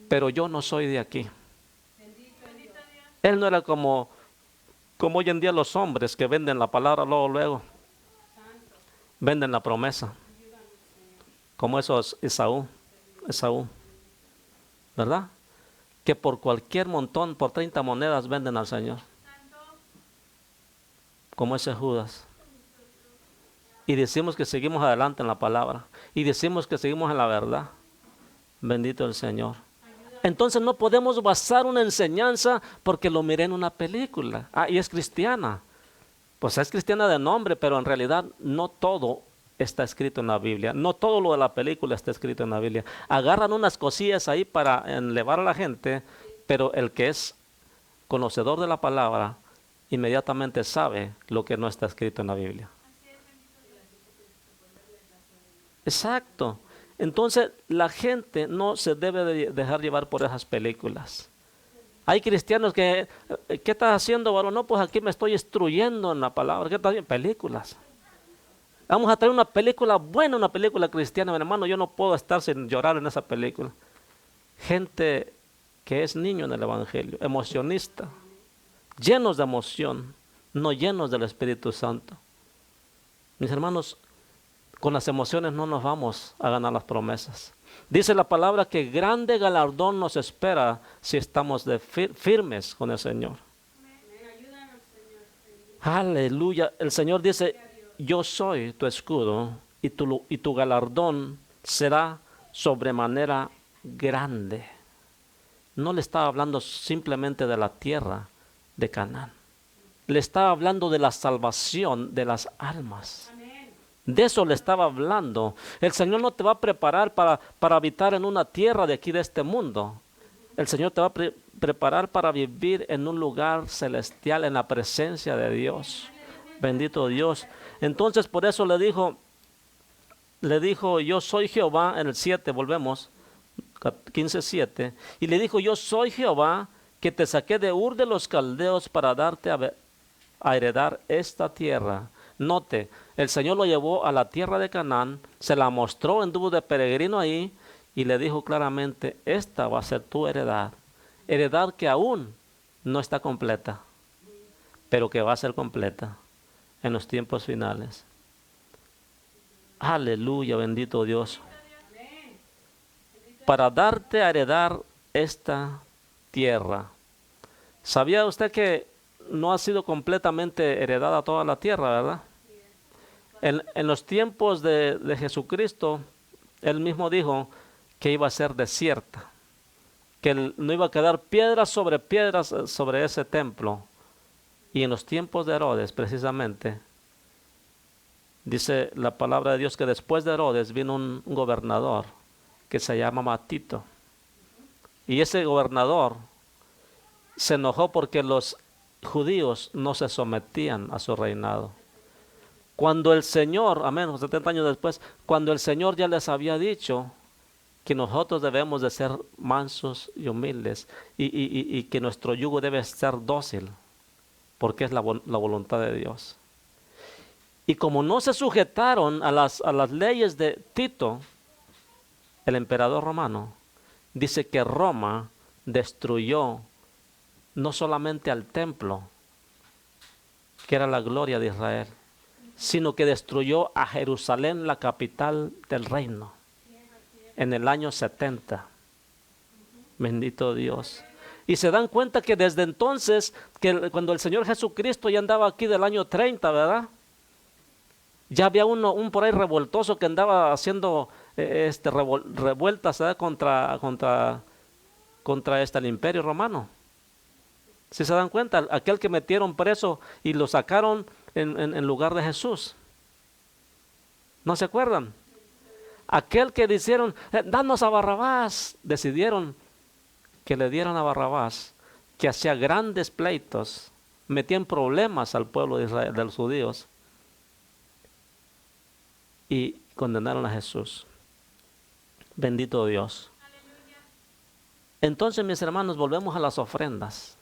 Pero yo no soy de aquí. Él no era como hoy en día los hombres que venden la palabra luego. Venden la promesa. Como esos Esaú. ¿Verdad? Que por cualquier montón, por 30 monedas venden al Señor. Como ese Judas. Y decimos que seguimos adelante en la palabra. Y decimos que seguimos en la verdad. Bendito el Señor. Entonces no podemos basar una enseñanza porque lo miré en una película. Y es cristiana. Pues es cristiana de nombre, pero en realidad no todo está escrito en la Biblia. No todo lo de la película está escrito en la Biblia. Agarran unas cosillas ahí para elevar a la gente, pero el que es conocedor de la palabra inmediatamente sabe lo que no está escrito en la Biblia. Exacto. Entonces la gente no se debe de dejar llevar por esas películas. Hay cristianos que, ¿qué estás haciendo, varón? No, pues aquí me estoy instruyendo en la palabra. ¿Qué estás haciendo? Películas. Vamos a traer una película buena, una película cristiana, mi hermano. Yo no puedo estar sin llorar en esa película. Gente que es niño en el Evangelio, emocionista. Llenos de emoción, no llenos del Espíritu Santo. Mis hermanos, con las emociones no nos vamos a ganar las promesas. Dice la palabra que grande galardón nos espera si estamos firmes con el Señor. Aleluya. El Señor dice: yo soy tu escudo y tu galardón será sobremanera grande. No le estaba hablando simplemente de la tierra de Canaán. Le estaba hablando de la salvación de las almas. De eso le estaba hablando. El Señor no te va a preparar para habitar en una tierra de aquí de este mundo. El Señor te va a preparar para vivir en un lugar celestial, en la presencia de Dios. Bendito Dios. Entonces por eso le dijo, yo soy Jehová, en el 7, volvemos, 15:7. Y le dijo: yo soy Jehová, que te saqué de Ur de los Caldeos para darte a heredar esta tierra. Note, el Señor lo llevó a la tierra de Canaán, se la mostró, anduvo de peregrino ahí y le dijo claramente: esta va a ser tu heredad. Heredad que aún no está completa, pero que va a ser completa en los tiempos finales. Aleluya, bendito Dios. Para darte a heredar esta tierra. ¿Sabía usted que no ha sido completamente heredada toda la tierra, verdad? En los tiempos de Jesucristo, Él mismo dijo que iba a ser desierta, que no iba a quedar piedras sobre ese templo. Y en los tiempos de Herodes, precisamente, dice la palabra de Dios que después de Herodes vino un gobernador que se llama Tito. Y ese gobernador se enojó porque los judíos no se sometían a su reinado. Cuando el Señor, amén, 70 años después, cuando el Señor ya les había dicho que nosotros debemos de ser mansos y humildes y que nuestro yugo debe ser dócil, porque es la voluntad de Dios. Y como no se sujetaron a las leyes de Tito, el emperador romano, dice que Roma destruyó no solamente al templo, que era la gloria de Israel, sino que destruyó a Jerusalén, la capital del reino, en el año 70. Bendito Dios. Y se dan cuenta que desde entonces, que cuando el Señor Jesucristo ya andaba aquí del año 30, ¿verdad? Ya había un por ahí revoltoso que andaba haciendo revueltas, ¿verdad? contra el imperio romano. Si se dan cuenta, aquel que metieron preso y lo sacaron en lugar de Jesús. ¿No se acuerdan? Aquel que dijeron, danos a Barrabás, decidieron que le dieran a Barrabás, que hacía grandes pleitos, metían problemas al pueblo de Israel, de los judíos, y condenaron a Jesús. Bendito Dios. Entonces, mis hermanos, volvemos a las ofrendas.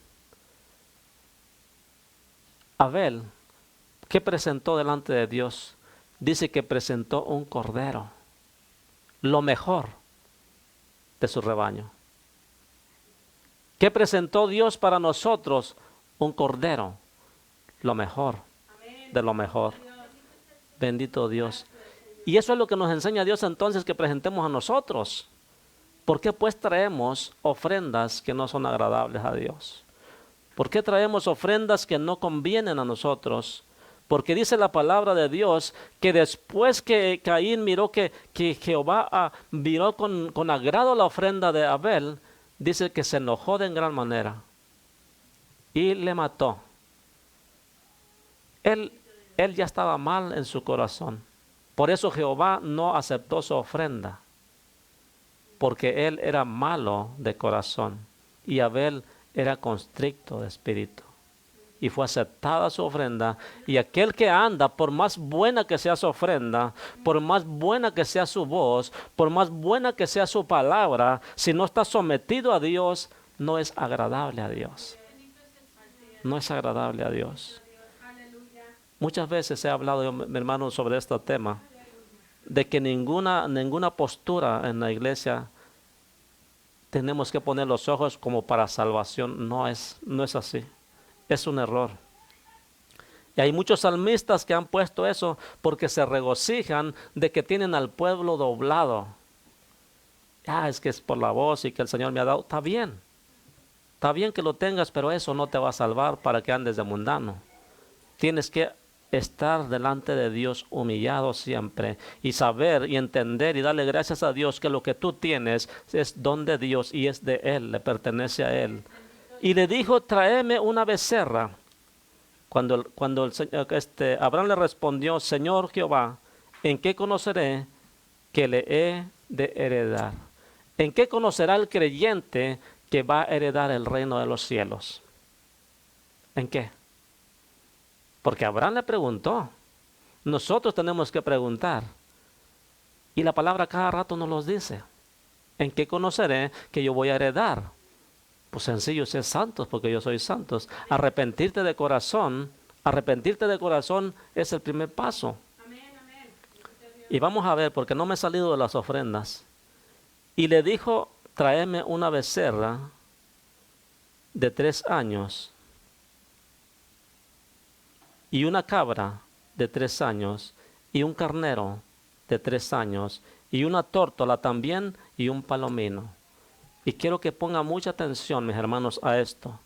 Abel, ¿qué presentó delante de Dios? Dice que presentó un cordero, lo mejor de su rebaño. ¿Qué presentó Dios para nosotros? Un cordero, lo mejor de lo mejor. Bendito Dios. Y eso es lo que nos enseña Dios entonces, que presentemos a nosotros. ¿Por qué pues traemos ofrendas que no son agradables a Dios? ¿Por qué traemos ofrendas que no convienen a nosotros? Porque dice la palabra de Dios que después que Caín miró que Jehová miró con agrado la ofrenda de Abel, dice que se enojó de gran manera y le mató. Él ya estaba mal en su corazón. Por eso Jehová no aceptó su ofrenda, porque él era malo de corazón y Abel era constricto de espíritu. Y fue aceptada su ofrenda. Y aquel que anda, por más buena que sea su ofrenda, por más buena que sea su voz, por más buena que sea su palabra, si no está sometido a Dios, no es agradable a Dios. No es agradable a Dios. Muchas veces he hablado, mi hermano, sobre este tema, de que ninguna postura en la iglesia tenemos que poner los ojos como para salvación. No es así. Es un error. Y hay muchos salmistas que han puesto eso porque se regocijan de que tienen al pueblo doblado. Es que es por la voz y que el Señor me ha dado. Está bien que lo tengas, pero eso no te va a salvar para que andes de mundano. Tienes que estar delante de Dios humillado siempre y saber y entender y darle gracias a Dios que lo que tú tienes es don de Dios y es de Él, le pertenece a Él. Y le dijo, tráeme una becerra. Cuando Abraham le respondió, Señor Jehová, ¿en qué conoceré que le he de heredar? ¿En qué conocerá el creyente que va a heredar el reino de los cielos? ¿En qué? Porque Abraham le preguntó. Nosotros tenemos que preguntar. Y la palabra cada rato nos los dice. ¿En qué conoceré que yo voy a heredar? Pues sencillo, ser santos, porque yo soy santos. Arrepentirte de corazón es el primer paso. Y vamos a ver, porque no me he salido de las ofrendas. Y le dijo, tráeme una becerra de 3 años y una cabra de 3 años y un carnero de 3 años y una tórtola también y un palomino. Y quiero que pongan mucha atención, mis hermanos, a esto,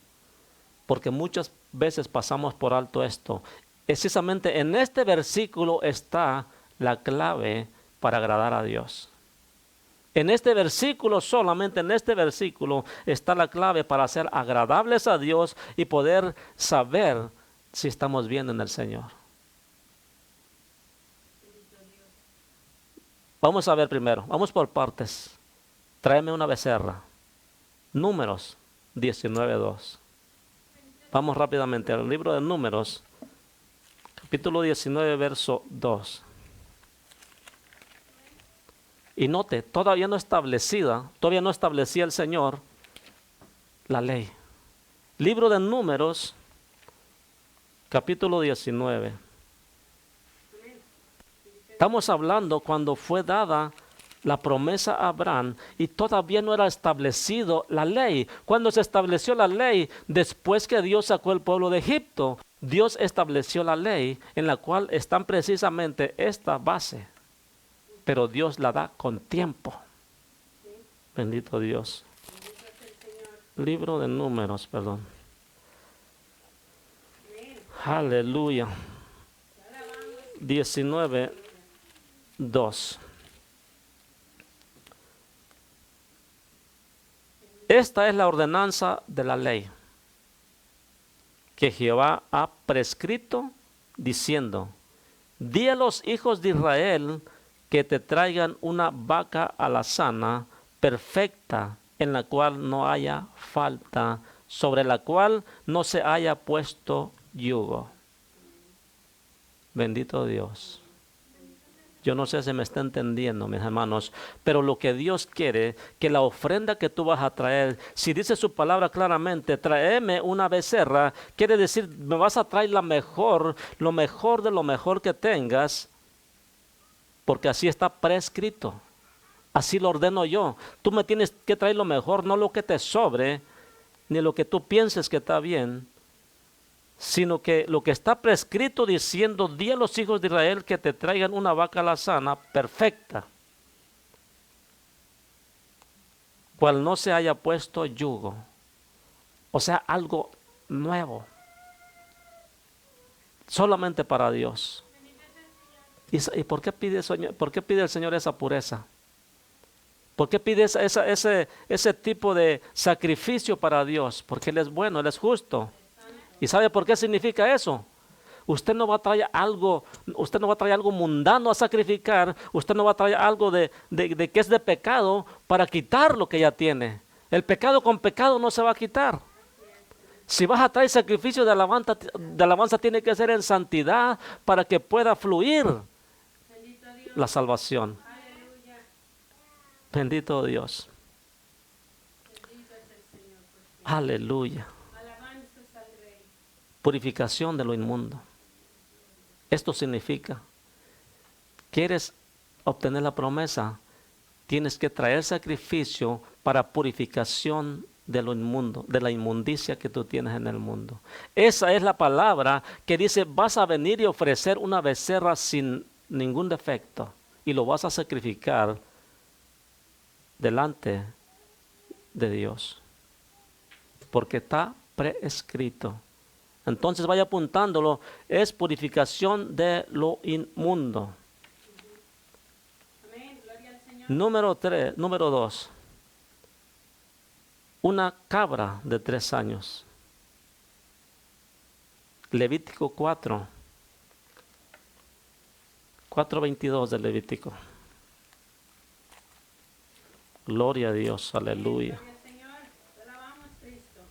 porque muchas veces pasamos por alto esto. Precisamente en este versículo está la clave para agradar a Dios. En este versículo, solamente en este versículo, está la clave para ser agradables a Dios y poder saber si estamos bien en el Señor. Vamos a ver primero, vamos por partes. Tráeme una becerra. Números 19:2. Vamos rápidamente al libro de Números, capítulo 19, verso 2. Y note, todavía no establecía el Señor la ley. Libro de Números, capítulo 19. Estamos hablando cuando fue dada la promesa a Abraham y todavía no era establecido la ley. Cuando se estableció la ley, después que Dios sacó el pueblo de Egipto, Dios estableció la ley en la cual están precisamente esta base, pero Dios la da con tiempo. Bendito Dios. Libro de Números, perdón. Aleluya. 19:2. Esta es la ordenanza de la ley que Jehová ha prescrito, diciendo: di a los hijos de Israel que te traigan una vaca alazana perfecta, en la cual no haya falta, sobre la cual no se haya puesto yugo. Bendito Dios. Yo no sé si me está entendiendo, mis hermanos, pero lo que Dios quiere, que la ofrenda que tú vas a traer, si dice su palabra claramente, tráeme una becerra, quiere decir, me vas a traer lo mejor de lo mejor que tengas, porque así está prescrito. Así lo ordeno yo. Tú me tienes que traer lo mejor, no lo que te sobre, ni lo que tú pienses que está bien, sino que lo que está prescrito diciendo: di a los hijos de Israel que te traigan una vaca alazana perfecta, cual no se haya puesto yugo. O sea, algo nuevo, solamente para Dios. ¿Y por qué pide el Señor esa pureza? ¿Por qué pide ese tipo de sacrificio para Dios? Porque Él es bueno, Él es justo. ¿Y sabe por qué significa eso? Usted no va a traer algo mundano a sacrificar. Usted no va a traer algo de que es de pecado para quitar lo que ya tiene. El pecado con pecado no se va a quitar. Si vas a traer sacrificio de alabanza tiene que ser en santidad para que pueda fluir la salvación. Bendito Dios. Aleluya. Purificación de lo inmundo. Esto significa, ¿quieres obtener la promesa? Tienes que traer sacrificio para purificación de lo inmundo, de la inmundicia que tú tienes en el mundo. Esa es la palabra que dice: vas a venir y ofrecer una becerra sin ningún defecto y lo vas a sacrificar delante de Dios, porque está prescrito. Entonces vaya apuntándolo, es purificación de lo inmundo. Amén, gloria al Señor. Número 2. Una cabra de 3 años. Levítico 4:22 de Levítico. Gloria a Dios, aleluya. Gloria al Señor. Te alabamos, Cristo.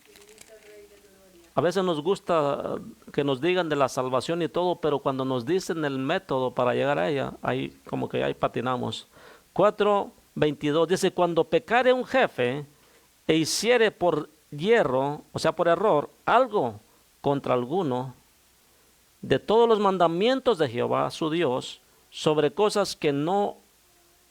Bendito Rey de gloria. A veces nos gusta que nos digan de la salvación y todo, pero cuando nos dicen el método para llegar a ella, ahí como que ahí patinamos. 4:22 dice: cuando pecare un jefe e hiciere por hierro, o sea por error, algo contra alguno de todos los mandamientos de Jehová su Dios, sobre cosas que no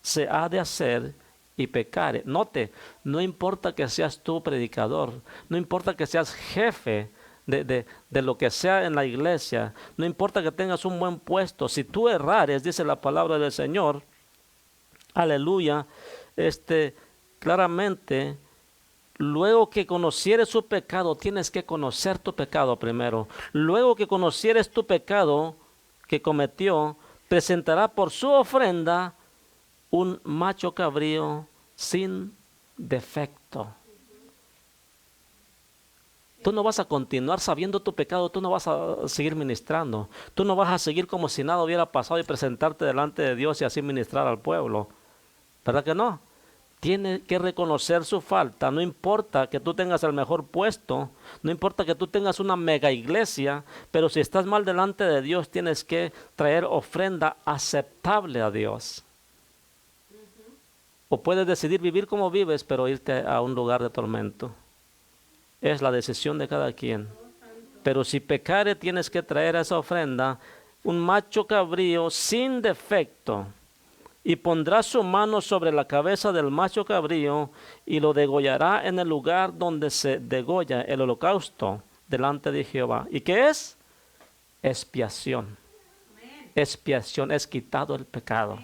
se ha de hacer, y pecare. Note, no importa que seas tú predicador, no importa que seas jefe de lo que sea en la iglesia, no importa que tengas un buen puesto, si tú errares, dice la palabra del Señor, aleluya, claramente, luego que conocieres su pecado, tienes que conocer tu pecado primero. Luego que conocieres tu pecado que cometió, presentará por su ofrenda un macho cabrío sin defecto. Tú no vas a continuar sabiendo tu pecado, tú no vas a seguir ministrando. Tú no vas a seguir como si nada hubiera pasado y presentarte delante de Dios y así ministrar al pueblo. ¿Verdad que no? Tiene que reconocer su falta. No importa que tú tengas el mejor puesto, no importa que tú tengas una mega iglesia, pero si estás mal delante de Dios, tienes que traer ofrenda aceptable a Dios. O puedes decidir vivir como vives, pero irte a un lugar de tormento. Es la decisión de cada quien. Pero si pecare, tienes que traer a esa ofrenda un macho cabrío sin defecto. Y pondrá su mano sobre la cabeza del macho cabrío y lo degollará en el lugar donde se degolla el holocausto delante de Jehová. ¿Y qué es? Expiación. Expiación es quitado el pecado.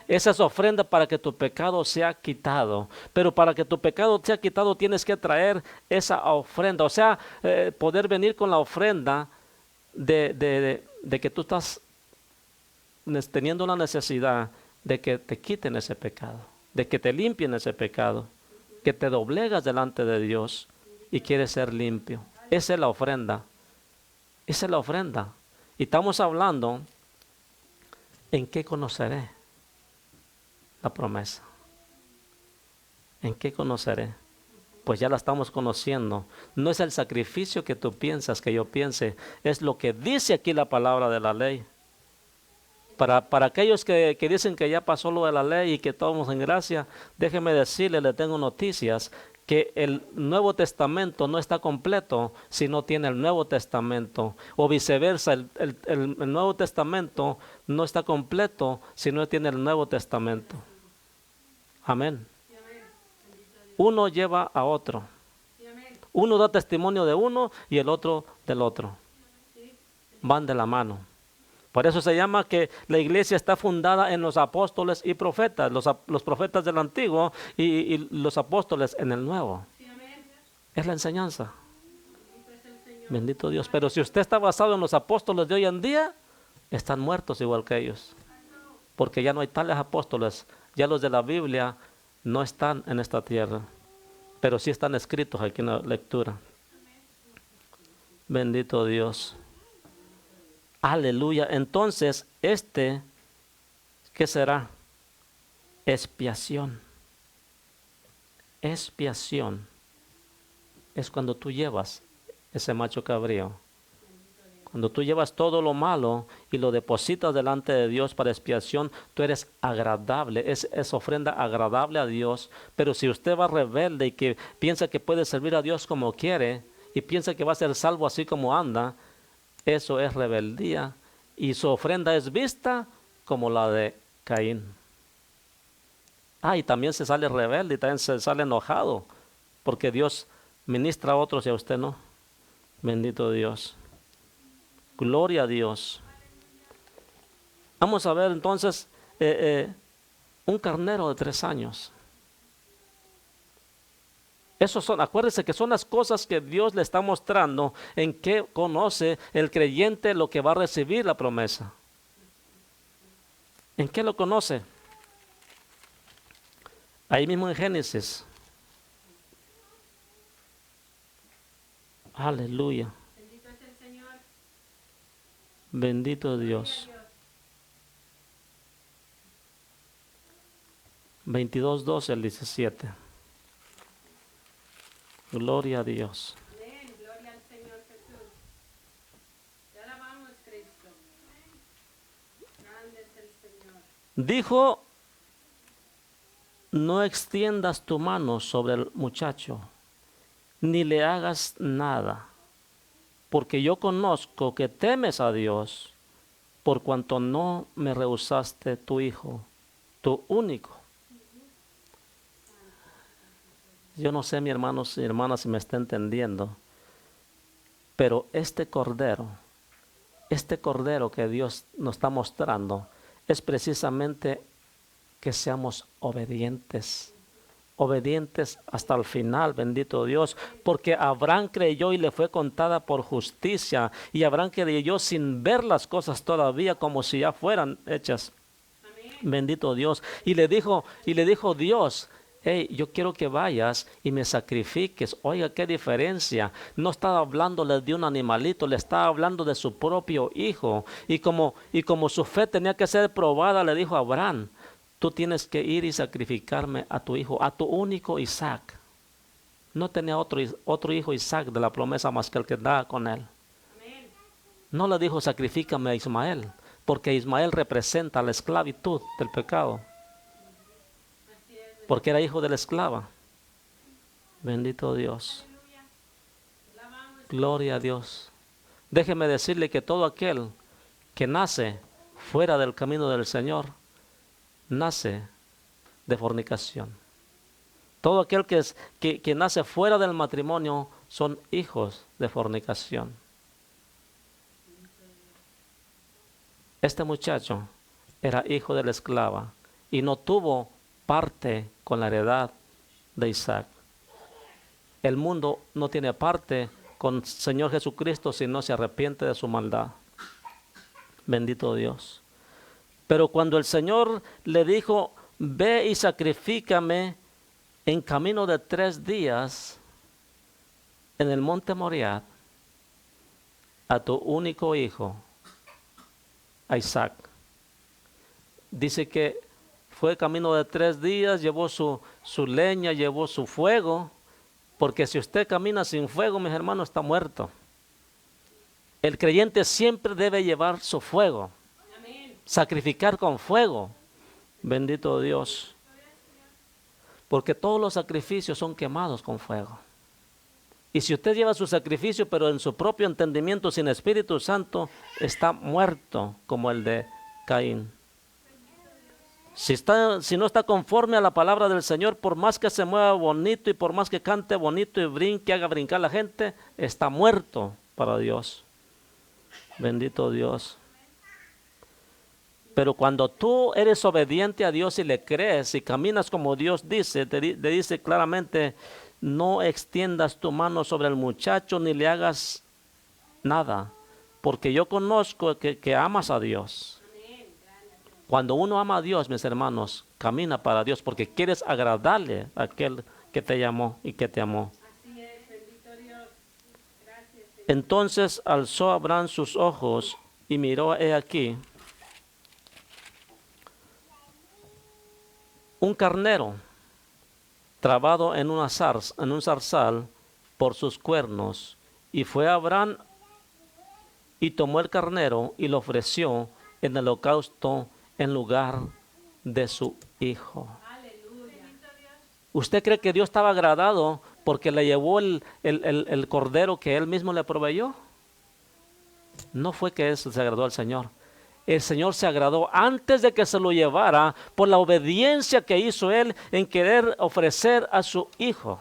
Esa es ofrenda para que tu pecado sea quitado. Pero para que tu pecado sea quitado tienes que traer esa ofrenda. O sea, poder venir con la ofrenda de que tú estás teniendo la necesidad de que te quiten ese pecado, de que te limpien ese pecado, que te doblegas delante de Dios y quieres ser limpio. Esa es la ofrenda. Esa es la ofrenda. Y estamos hablando, ¿en qué conoceré la promesa? ¿En qué conoceré? Pues ya la estamos conociendo. No es el sacrificio que tú piensas, que yo piense, es lo que dice aquí la palabra de la ley. Para aquellos que dicen que ya pasó lo de la ley y que estamos en gracia, déjeme decirle, le tengo noticias, que el Nuevo Testamento no está completo si no tiene el Nuevo Testamento. O viceversa, el Nuevo Testamento no está completo si no tiene el Nuevo Testamento. Amén. Uno lleva a otro. Uno da testimonio de uno y el otro del otro. Van de la mano. Por eso se llama que la iglesia está fundada en los apóstoles y profetas, los profetas del Antiguo y los apóstoles en el Nuevo. Es la enseñanza. Bendito Dios. Pero si usted está basado en los apóstoles de hoy en día, están muertos igual que ellos. Porque ya no hay tales apóstoles. Ya los de la Biblia no están en esta tierra. Pero sí están escritos aquí en la lectura. Bendito Dios. Aleluya. Entonces, ¿qué será? Expiación. Expiación es cuando tú llevas ese macho cabrío. Cuando tú llevas todo lo malo y lo depositas delante de Dios para expiación, tú eres agradable. Es ofrenda agradable a Dios. Pero si usted va rebelde y que piensa que puede servir a Dios como quiere y piensa que va a ser salvo así como anda, eso es rebeldía y su ofrenda es vista como la de Caín. Y también se sale rebelde y también se sale enojado porque Dios ministra a otros y a usted no. Bendito Dios. Gloria a Dios. Vamos a ver entonces un carnero de 3 años. Acuérdense que son las cosas que Dios le está mostrando en que conoce el creyente lo que va a recibir la promesa. ¿En qué lo conoce? Ahí mismo en Génesis. Aleluya. Bendito es el Señor. Bendito Dios. 22:12 al 17. Gloria a Dios. Amén. Gloria al Señor Jesús. Te alabamos, Cristo. Grande es el Señor. Dijo: no extiendas tu mano sobre el muchacho, ni le hagas nada, porque yo conozco que temes a Dios, por cuanto no me rehusaste tu hijo, tu único. Yo no sé, mis hermanos y hermanas, si me está entendiendo, pero este cordero que Dios nos está mostrando, es precisamente que seamos obedientes. Obedientes hasta el final, bendito Dios, porque Abraham creyó y le fue contada por justicia, y Abraham creyó sin ver las cosas todavía como si ya fueran hechas. Amén. Bendito Dios. Y le dijo Dios: hey, yo quiero que vayas y me sacrifiques. Oiga, qué diferencia. No estaba hablándole de un animalito, le estaba hablando de su propio hijo. Y como su fe tenía que ser probada, le dijo a Abraham: tú tienes que ir y sacrificarme a tu hijo, a tu único Isaac. No tenía otro hijo Isaac de la promesa más que el que andaba con él. Amén. No le dijo: sacrifícame a Ismael, porque Ismael representa la esclavitud del pecado. Así es. Porque era hijo de la esclava. Bendito Dios. Aleluya. Te alabamos. Gloria a Dios. Déjeme decirle que todo aquel que nace fuera del camino del Señor, nace de fornicación. Todo aquel que nace fuera del matrimonio son hijos de fornicación. Este muchacho era hijo de la esclava y no tuvo parte con la heredad de Isaac. El mundo no tiene parte con el Señor Jesucristo si no se arrepiente de su maldad. Bendito Dios. Pero cuando el Señor le dijo, ve y sacrifícame en camino de 3 días en el monte Moriah a tu único hijo, a Isaac. Dice que fue camino de 3 días, llevó su leña, llevó su fuego, porque si usted camina sin fuego, mis hermanos, está muerto. El creyente siempre debe llevar su fuego, sacrificar con fuego. Bendito Dios. Porque todos los sacrificios son quemados con fuego. Y si usted lleva su sacrificio, pero en su propio entendimiento, sin Espíritu Santo, está muerto como el de Caín. Si no está conforme a la palabra del Señor, por más que se mueva bonito y por más que cante bonito y brinque, haga brincar a la gente, está muerto para Dios. Bendito Dios. Pero cuando tú eres obediente a Dios y le crees y caminas como Dios dice, le dice claramente, no extiendas tu mano sobre el muchacho ni le hagas nada, porque yo conozco que amas a Dios. Cuando uno ama a Dios, mis hermanos, camina para Dios porque quieres agradarle a aquel que te llamó y que te amó. Así es, bendito Dios. Gracias, Señor. Entonces alzó Abraham sus ojos y miró, he aquí, un carnero trabado en un zarzal por sus cuernos. Y fue Abraham y tomó el carnero y lo ofreció en el holocausto en lugar de su hijo. Aleluya. ¿Usted cree que Dios estaba agradado porque le llevó el cordero que Él mismo le proveyó? No fue que eso se agradó al Señor. El Señor se agradó antes de que se lo llevara por la obediencia que hizo Él en querer ofrecer a su hijo,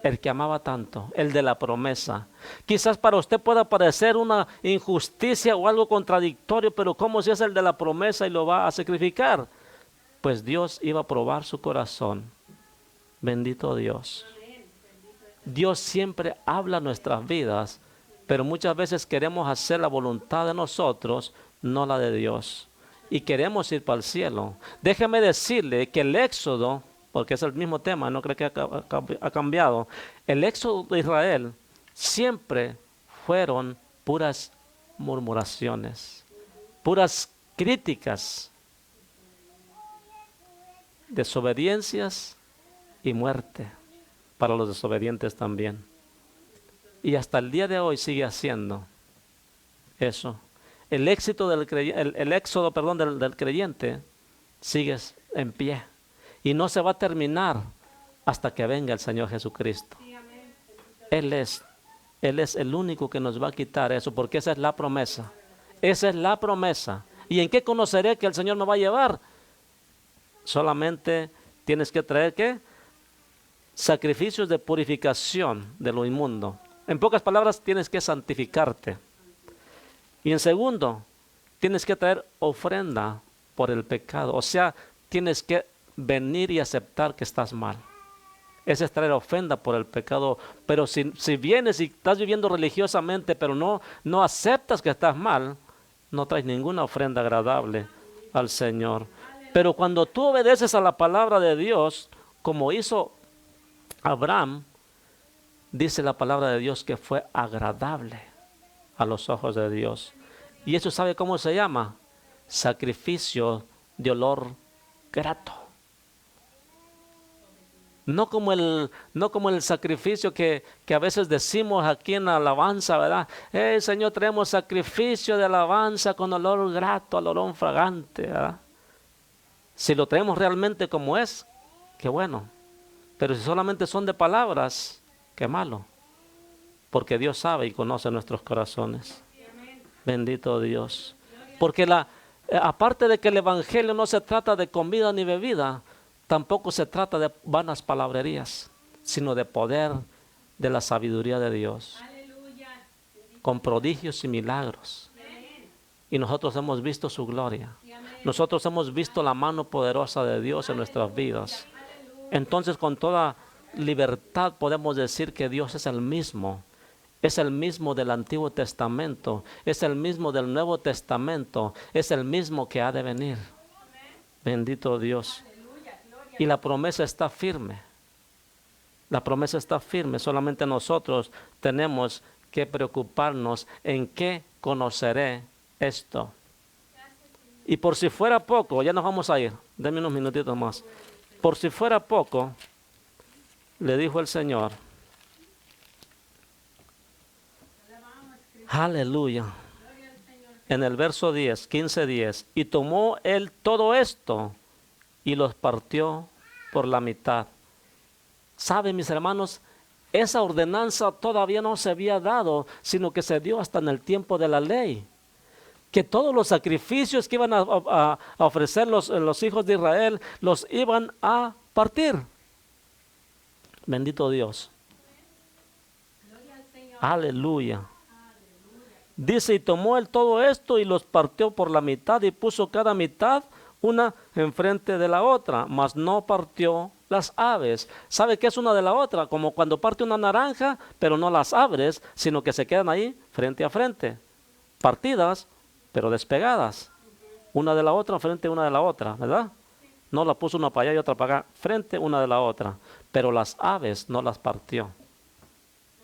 el que amaba tanto, el de la promesa. Quizás para usted pueda parecer una injusticia o algo contradictorio, pero ¿cómo si es el de la promesa y lo va a sacrificar? Pues Dios iba a probar su corazón. Bendito Dios. Dios siempre habla nuestras vidas, pero muchas veces queremos hacer la voluntad de nosotros, no la de Dios. Y queremos ir para el cielo. Déjeme decirle que el éxodo, porque es el mismo tema, no creo que ha cambiado. El éxodo de Israel siempre fueron puras murmuraciones, puras críticas, desobediencias y muerte para los desobedientes también. Y hasta el día de hoy sigue haciendo eso. El éxodo del creyente sigue en pie y no se va a terminar hasta que venga el Señor Jesucristo. Él es el único que nos va a quitar eso, porque esa es la promesa. Esa es la promesa. ¿Y en qué conoceré que el Señor me va a llevar? Solamente tienes que traer ¿qué? Sacrificios de purificación de lo inmundo. En pocas palabras, tienes que santificarte. Y en segundo, tienes que traer ofrenda por el pecado. O sea, tienes que venir y aceptar que estás mal. Ese es traer ofrenda por el pecado. Pero si vienes y estás viviendo religiosamente, pero no aceptas que estás mal, no traes ninguna ofrenda agradable al Señor. Pero cuando tú obedeces a la palabra de Dios, como hizo Abraham, dice la palabra de Dios que fue agradable a los ojos de Dios. Y eso, ¿sabe cómo se llama? Sacrificio de olor grato. No como el sacrificio que a veces decimos aquí en la alabanza, ¿verdad? Señor, traemos sacrificio de alabanza con olor grato, olor fragante, ¿verdad? Si lo traemos realmente como es, qué bueno. Pero si solamente son de palabras, qué malo. Porque Dios sabe y conoce nuestros corazones. Bendito Dios. Porque aparte de que el evangelio no se trata de comida ni bebida, tampoco se trata de vanas palabrerías, sino de poder de la sabiduría de Dios, Aleluya. con prodigios y milagros. Amén. Y nosotros hemos visto su gloria. Y amén. Nosotros hemos visto la mano poderosa de Dios en nuestras vidas. Aleluya. Entonces, con toda libertad podemos decir que Dios es el mismo. Es el mismo del Antiguo Testamento, es el mismo del Nuevo Testamento, es el mismo que ha de venir. Bendito Dios. Aleluya. Gloria. Y la promesa está firme. La promesa está firme. Solamente nosotros tenemos que preocuparnos en qué conoceré esto. Y por si fuera poco, ya nos vamos a ir. Denme unos minutitos más. Por si fuera poco, le dijo el Señor. Aleluya. En el verso 10, 15:10. Y tomó él todo esto y los partió por la mitad. ¿Saben, mis hermanos? Esa ordenanza todavía no se había dado, sino que se dio hasta en el tiempo de la ley. Que todos los sacrificios que iban a ofrecer los hijos de Israel, los iban a partir. Bendito Dios. Aleluya. Dice, y tomó él todo esto y los partió por la mitad y puso cada mitad una enfrente de la otra, mas no partió las aves. ¿Sabe qué es una de la otra? Como cuando parte una naranja, pero no las abres, sino que se quedan ahí frente a frente. Partidas, pero despegadas. Una de la otra, frente a una de la otra, ¿verdad? No la puso una para allá y otra para acá, frente una de la otra. Pero las aves no las partió.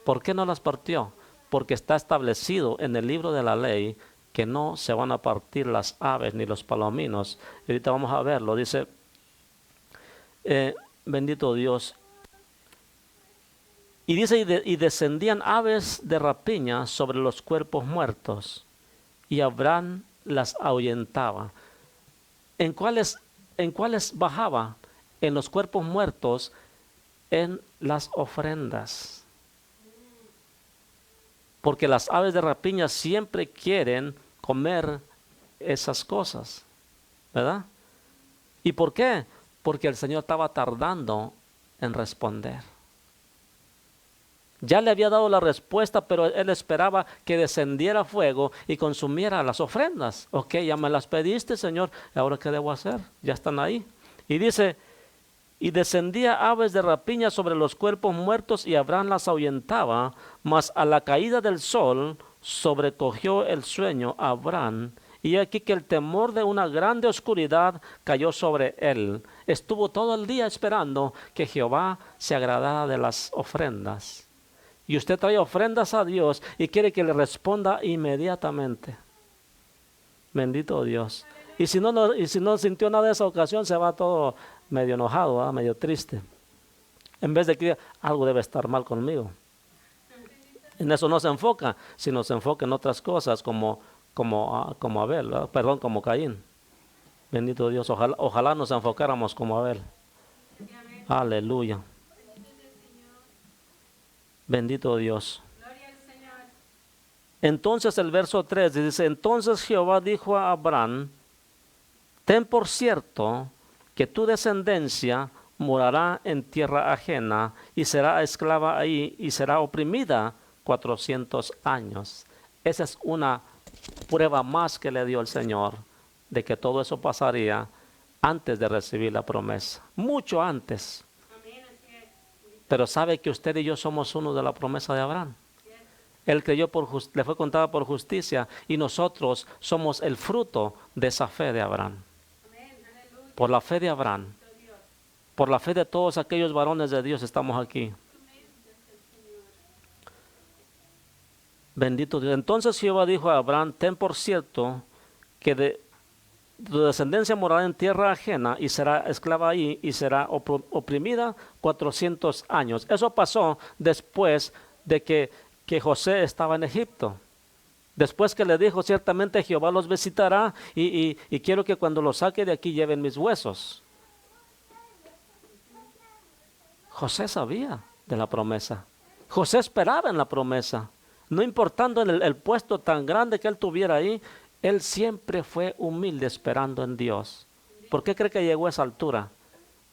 ¿Por qué no las partió? Porque está establecido en el libro de la ley que no se van a partir las aves ni los palominos. Y ahorita vamos a verlo. Dice, bendito Dios. Y dice, y descendían aves de rapiña sobre los cuerpos muertos, y Abraham las ahuyentaba. ¿En cuáles bajaba? En los cuerpos muertos, en las ofrendas. Porque las aves de rapiña siempre quieren comer esas cosas, ¿verdad? ¿Y por qué? Porque el Señor estaba tardando en responder. Ya le había dado la respuesta, pero él esperaba que descendiera fuego y consumiera las ofrendas. Ok, ya me las pediste, Señor, ¿ahora qué debo hacer? Ya están ahí. Y dice, y descendía aves de rapiña sobre los cuerpos muertos y Abraham las ahuyentaba, mas a la caída del sol sobrecogió el sueño a Abraham, y aquí que el temor de una grande oscuridad cayó sobre él. Estuvo todo el día esperando que Jehová se agradara de las ofrendas. Y usted trae ofrendas a Dios y quiere que le responda inmediatamente. Bendito Dios. Y si no sintió nada de esa ocasión, se va todo medio enojado, ¿verdad? Medio triste. En vez de que algo debe estar mal conmigo. En eso no se enfoca, sino se enfoca en otras cosas como Abel, ¿verdad? Perdón, como Caín. Bendito Dios, ojalá nos enfocáramos como Abel. Aleluya. Bendito Dios. Entonces el verso 3 dice, entonces Jehová dijo a Abraham, ten por cierto que tu descendencia morará en tierra ajena y será esclava ahí y será oprimida 400 años. Esa es una prueba más que le dio el Señor de que todo eso pasaría antes de recibir la promesa, mucho antes. Pero sabe que usted y yo somos uno de la promesa de Abraham. Él creyó le fue contada por justicia y nosotros somos el fruto de esa fe de Abraham. Por la fe de Abraham, por la fe de todos aquellos varones de Dios estamos aquí. Bendito Dios. Entonces Jehová dijo a Abraham, ten por cierto que tu descendencia morará en tierra ajena y será esclava ahí y será oprimida 400 años. Eso pasó después de que José estaba en Egipto. Después que le dijo, ciertamente Jehová los visitará y quiero que cuando los saque de aquí lleven mis huesos. José sabía de la promesa. José esperaba en la promesa. No importando el puesto tan grande que él tuviera ahí, él siempre fue humilde esperando en Dios. ¿Por qué cree que llegó a esa altura?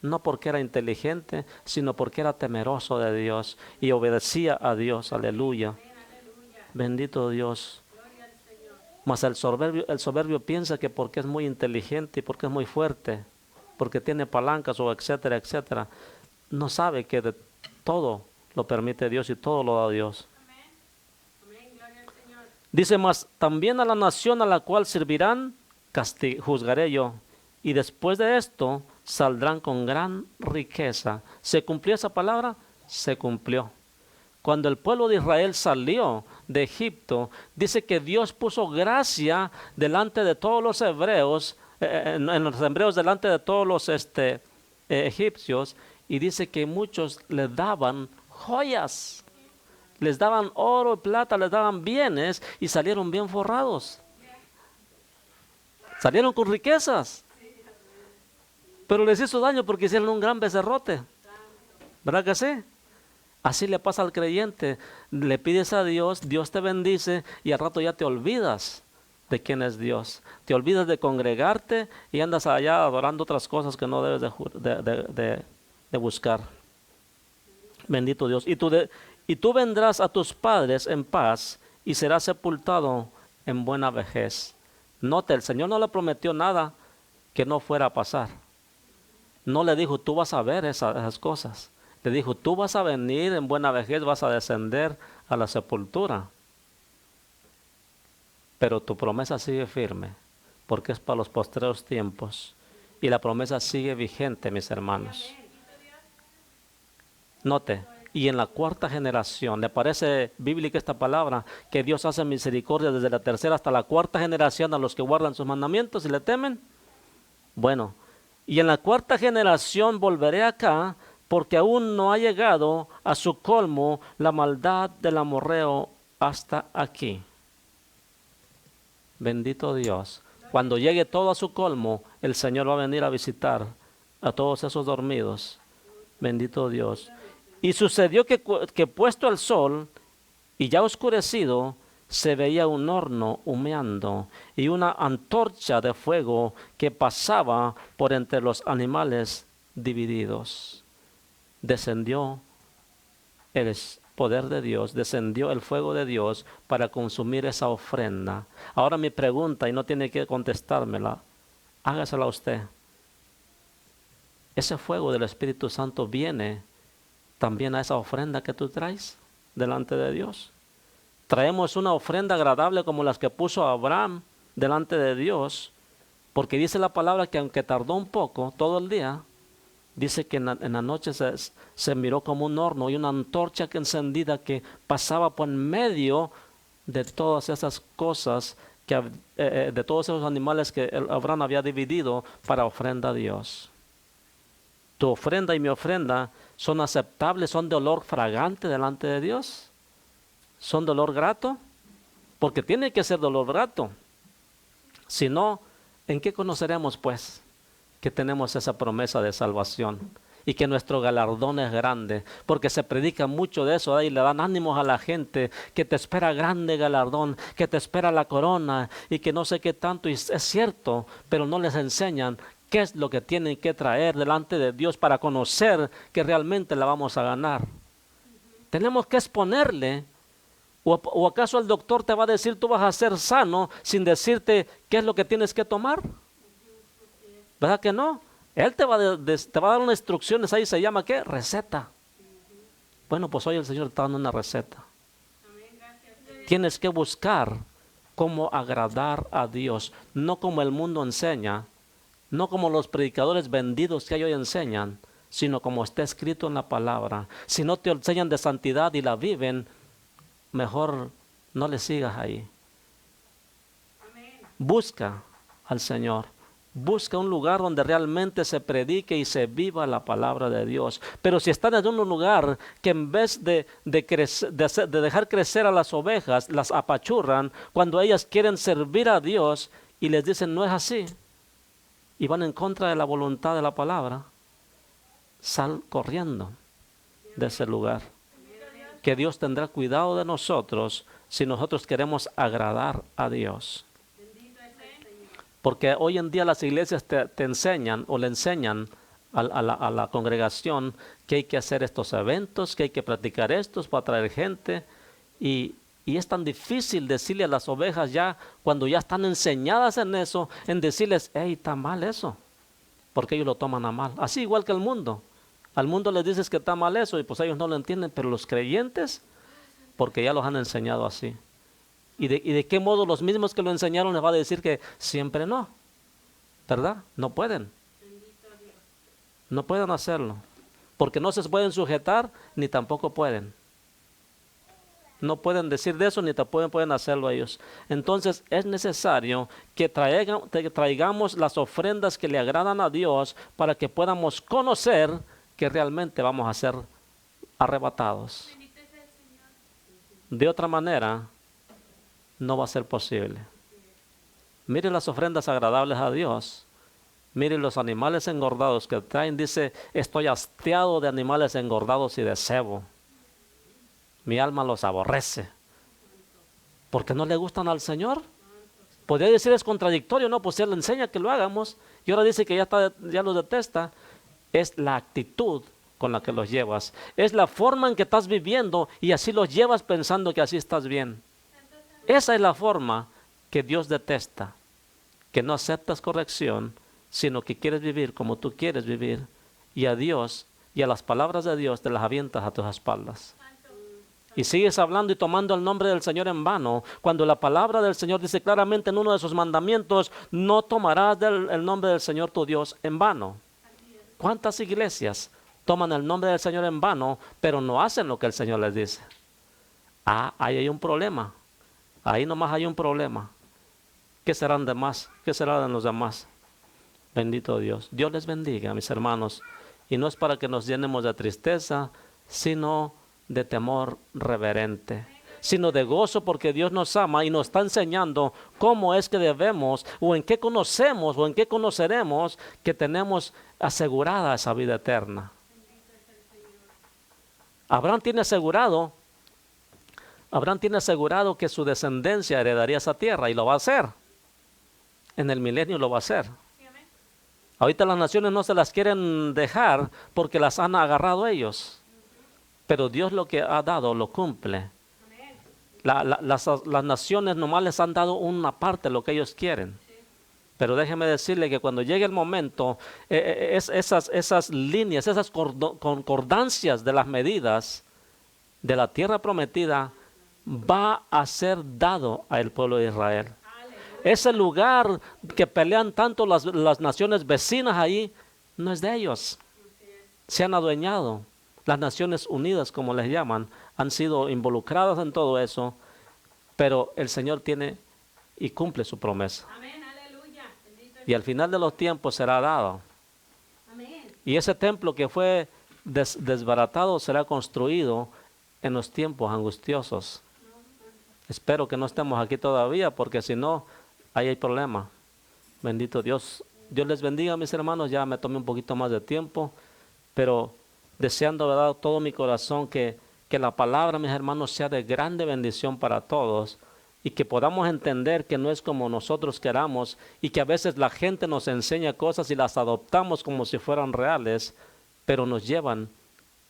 no porque era inteligente, sino porque era temeroso de Dios y obedecía a Dios. Aleluya. Bendito Dios. Mas el soberbio piensa que porque es muy inteligente y porque es muy fuerte, porque tiene palancas o etcétera, etcétera, no sabe que de todo lo permite Dios y todo lo da Dios. Dice, mas también a la nación a la cual servirán, juzgaré yo. Y después de esto saldrán con gran riqueza. ¿Se cumplió esa palabra? Se cumplió. Cuando el pueblo de Israel salió de Egipto, dice que Dios puso gracia delante de todos los hebreos, en los hebreos delante de todos los egipcios, y dice que muchos les daban joyas, les daban oro y plata, les daban bienes y salieron bien forrados. Salieron con riquezas. Pero les hizo daño porque hicieron un gran becerrote. ¿Verdad que sí? Así le pasa al creyente. Le pides a Dios, Dios te bendice y al rato ya te olvidas de quién es Dios. Te olvidas de congregarte y andas allá adorando otras cosas que no debes de buscar. Bendito Dios. Y tú vendrás a tus padres en paz y serás sepultado en buena vejez. Note, el Señor no le prometió nada que no fuera a pasar. No le dijo, tú vas a ver esas cosas. Le dijo, tú vas a venir en buena vejez, vas a descender a la sepultura. Pero tu promesa sigue firme, porque es para los postreros tiempos. Y la promesa sigue vigente, mis hermanos. Note, y en la cuarta generación, ¿le parece bíblica esta palabra? Que Dios hace misericordia desde la tercera hasta la cuarta generación a los que guardan sus mandamientos y le temen. Bueno, y en la cuarta generación volveré acá, porque aún no ha llegado a su colmo la maldad del amorreo hasta aquí. Bendito Dios. Cuando llegue todo a su colmo, el Señor va a venir a visitar a todos esos dormidos. Bendito Dios. Y sucedió que puesto el sol y ya oscurecido, se veía un horno humeando y una antorcha de fuego que pasaba por entre los animales divididos. Descendió el poder de Dios, descendió el fuego de Dios para consumir esa ofrenda. Ahora mi pregunta, y no tiene que contestármela, hágasela a usted. ¿Ese fuego del Espíritu Santo viene también a esa ofrenda que tú traes delante de Dios? Traemos una ofrenda agradable como las que puso Abraham delante de Dios, porque dice la palabra que aunque tardó un poco, todo el día, dice que en la noche se miró como un horno y una antorcha que encendida que pasaba por en medio de todas esas cosas, de todos esos animales que Abraham había dividido para ofrenda a Dios. Tu ofrenda y mi ofrenda son aceptables, son de olor fragante delante de Dios, son de olor grato, porque tiene que ser de olor grato. Si no, ¿en qué conoceremos pues que tenemos esa promesa de salvación y que nuestro galardón es grande? Porque se predica mucho de eso, y le dan ánimos a la gente que te espera grande galardón, que te espera la corona y que no sé qué tanto, y es cierto, pero no les enseñan qué es lo que tienen que traer delante de Dios para conocer que realmente la vamos a ganar. Tenemos que exponerle. ¿O acaso el doctor te va a decir tú vas a ser sano sin decirte qué es lo que tienes que tomar? ¿Verdad que no? Él te va a dar unas instrucciones, ahí se llama ¿qué? Receta. Bueno, pues hoy el Señor está dando una receta. Tienes que buscar cómo agradar a Dios, no como el mundo enseña, no como los predicadores vendidos que hoy enseñan, sino como está escrito en la palabra. Si no te enseñan de santidad y la viven, mejor no le sigas ahí. Busca al Señor. Busca un lugar donde realmente se predique y se viva la palabra de Dios. Pero si están en un lugar que en vez de dejar crecer a las ovejas, las apachurran, cuando ellas quieren servir a Dios y les dicen no es así, y van en contra de la voluntad de la palabra, sal corriendo de ese lugar. Que Dios tendrá cuidado de nosotros si nosotros queremos agradar a Dios. Porque hoy en día las iglesias te enseñan o le enseñan a la congregación que hay que hacer estos eventos, que hay que practicar estos para traer gente. Y es tan difícil decirle a las ovejas ya, cuando ya están enseñadas en eso, en decirles, hey, está mal eso, porque ellos lo toman a mal. Así igual que el mundo. Al mundo les dices que está mal eso y pues ellos no lo entienden, pero los creyentes, porque ya los han enseñado así. ¿Y de qué modo los mismos que lo enseñaron les va a decir que siempre no? ¿Verdad? No pueden. No pueden hacerlo. Porque no se pueden sujetar ni tampoco pueden. No pueden decir de eso ni tampoco pueden hacerlo ellos. Entonces es necesario que traigamos las ofrendas que le agradan a Dios para que podamos conocer que realmente vamos a ser arrebatados. De otra manera, no va a ser posible. Mire las ofrendas agradables a Dios. Mire los animales engordados que traen. Dice, estoy hastiado de animales engordados y de cebo. Mi alma los aborrece. ¿Porque no le gustan al Señor? Podría decir es contradictorio, ¿no? Pues Él le enseña que lo hagamos. Y ahora dice que ya los detesta. Es la actitud con la que los llevas. Es la forma en que estás viviendo y así los llevas pensando que así estás bien. Esa es la forma que Dios detesta. Que no aceptas corrección, sino que quieres vivir como tú quieres vivir. Y a Dios y a las palabras de Dios te las avientas a tus espaldas. Y sigues hablando y tomando el nombre del Señor en vano, cuando la palabra del Señor dice claramente en uno de sus mandamientos, no tomarás el nombre del Señor tu Dios en vano. ¿Cuántas iglesias toman el nombre del Señor en vano, pero no hacen lo que el Señor les dice? Ahí hay un problema. Ahí nomás hay un problema. ¿Qué serán demás? ¿Qué será de los demás? Bendito Dios. Dios les bendiga, mis hermanos. Y no es para que nos llenemos de tristeza, sino de temor reverente, sino de gozo porque Dios nos ama y nos está enseñando cómo es que debemos, o en qué conocemos, o en qué conoceremos que tenemos asegurada esa vida eterna. Abraham tiene asegurado que su descendencia heredaría esa tierra y lo va a hacer. En el milenio lo va a hacer. Ahorita las naciones no se las quieren dejar porque las han agarrado ellos. Pero Dios lo que ha dado lo cumple. Las naciones nomás les han dado una parte de lo que ellos quieren. Pero déjeme decirle que cuando llegue el momento, esas líneas, esas concordancias de las medidas de la tierra prometida va a ser dado al pueblo de Israel. Ese lugar que pelean tanto las naciones vecinas ahí, no es de ellos. Se han adueñado. Las Naciones Unidas, como les llaman, han sido involucradas en todo eso, pero el Señor tiene y cumple su promesa. Amén, aleluya. Y al final de los tiempos será dado. Amén. Y ese templo que fue desbaratado será construido en los tiempos angustiosos. Espero que no estemos aquí todavía, porque si no, ahí hay problema. Bendito Dios. Dios les bendiga, mis hermanos. Ya me tomé un poquito más de tiempo, pero deseando, ¿verdad?, todo mi corazón que la palabra, mis hermanos, sea de grande bendición para todos y que podamos entender que no es como nosotros queramos y que a veces la gente nos enseña cosas y las adoptamos como si fueran reales, pero nos llevan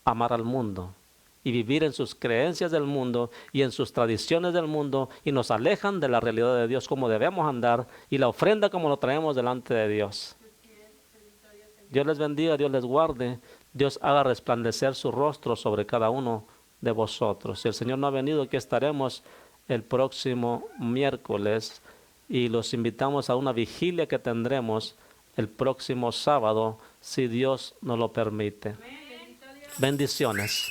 a amar al mundo y vivir en sus creencias del mundo y en sus tradiciones del mundo y nos alejan de la realidad de Dios como debemos andar y la ofrenda como lo traemos delante de Dios. Dios les bendiga, Dios les guarde. Dios haga resplandecer su rostro sobre cada uno de vosotros. Si el Señor no ha venido, aquí estaremos el próximo miércoles y los invitamos a una vigilia que tendremos el próximo sábado, si Dios nos lo permite. Bendiciones.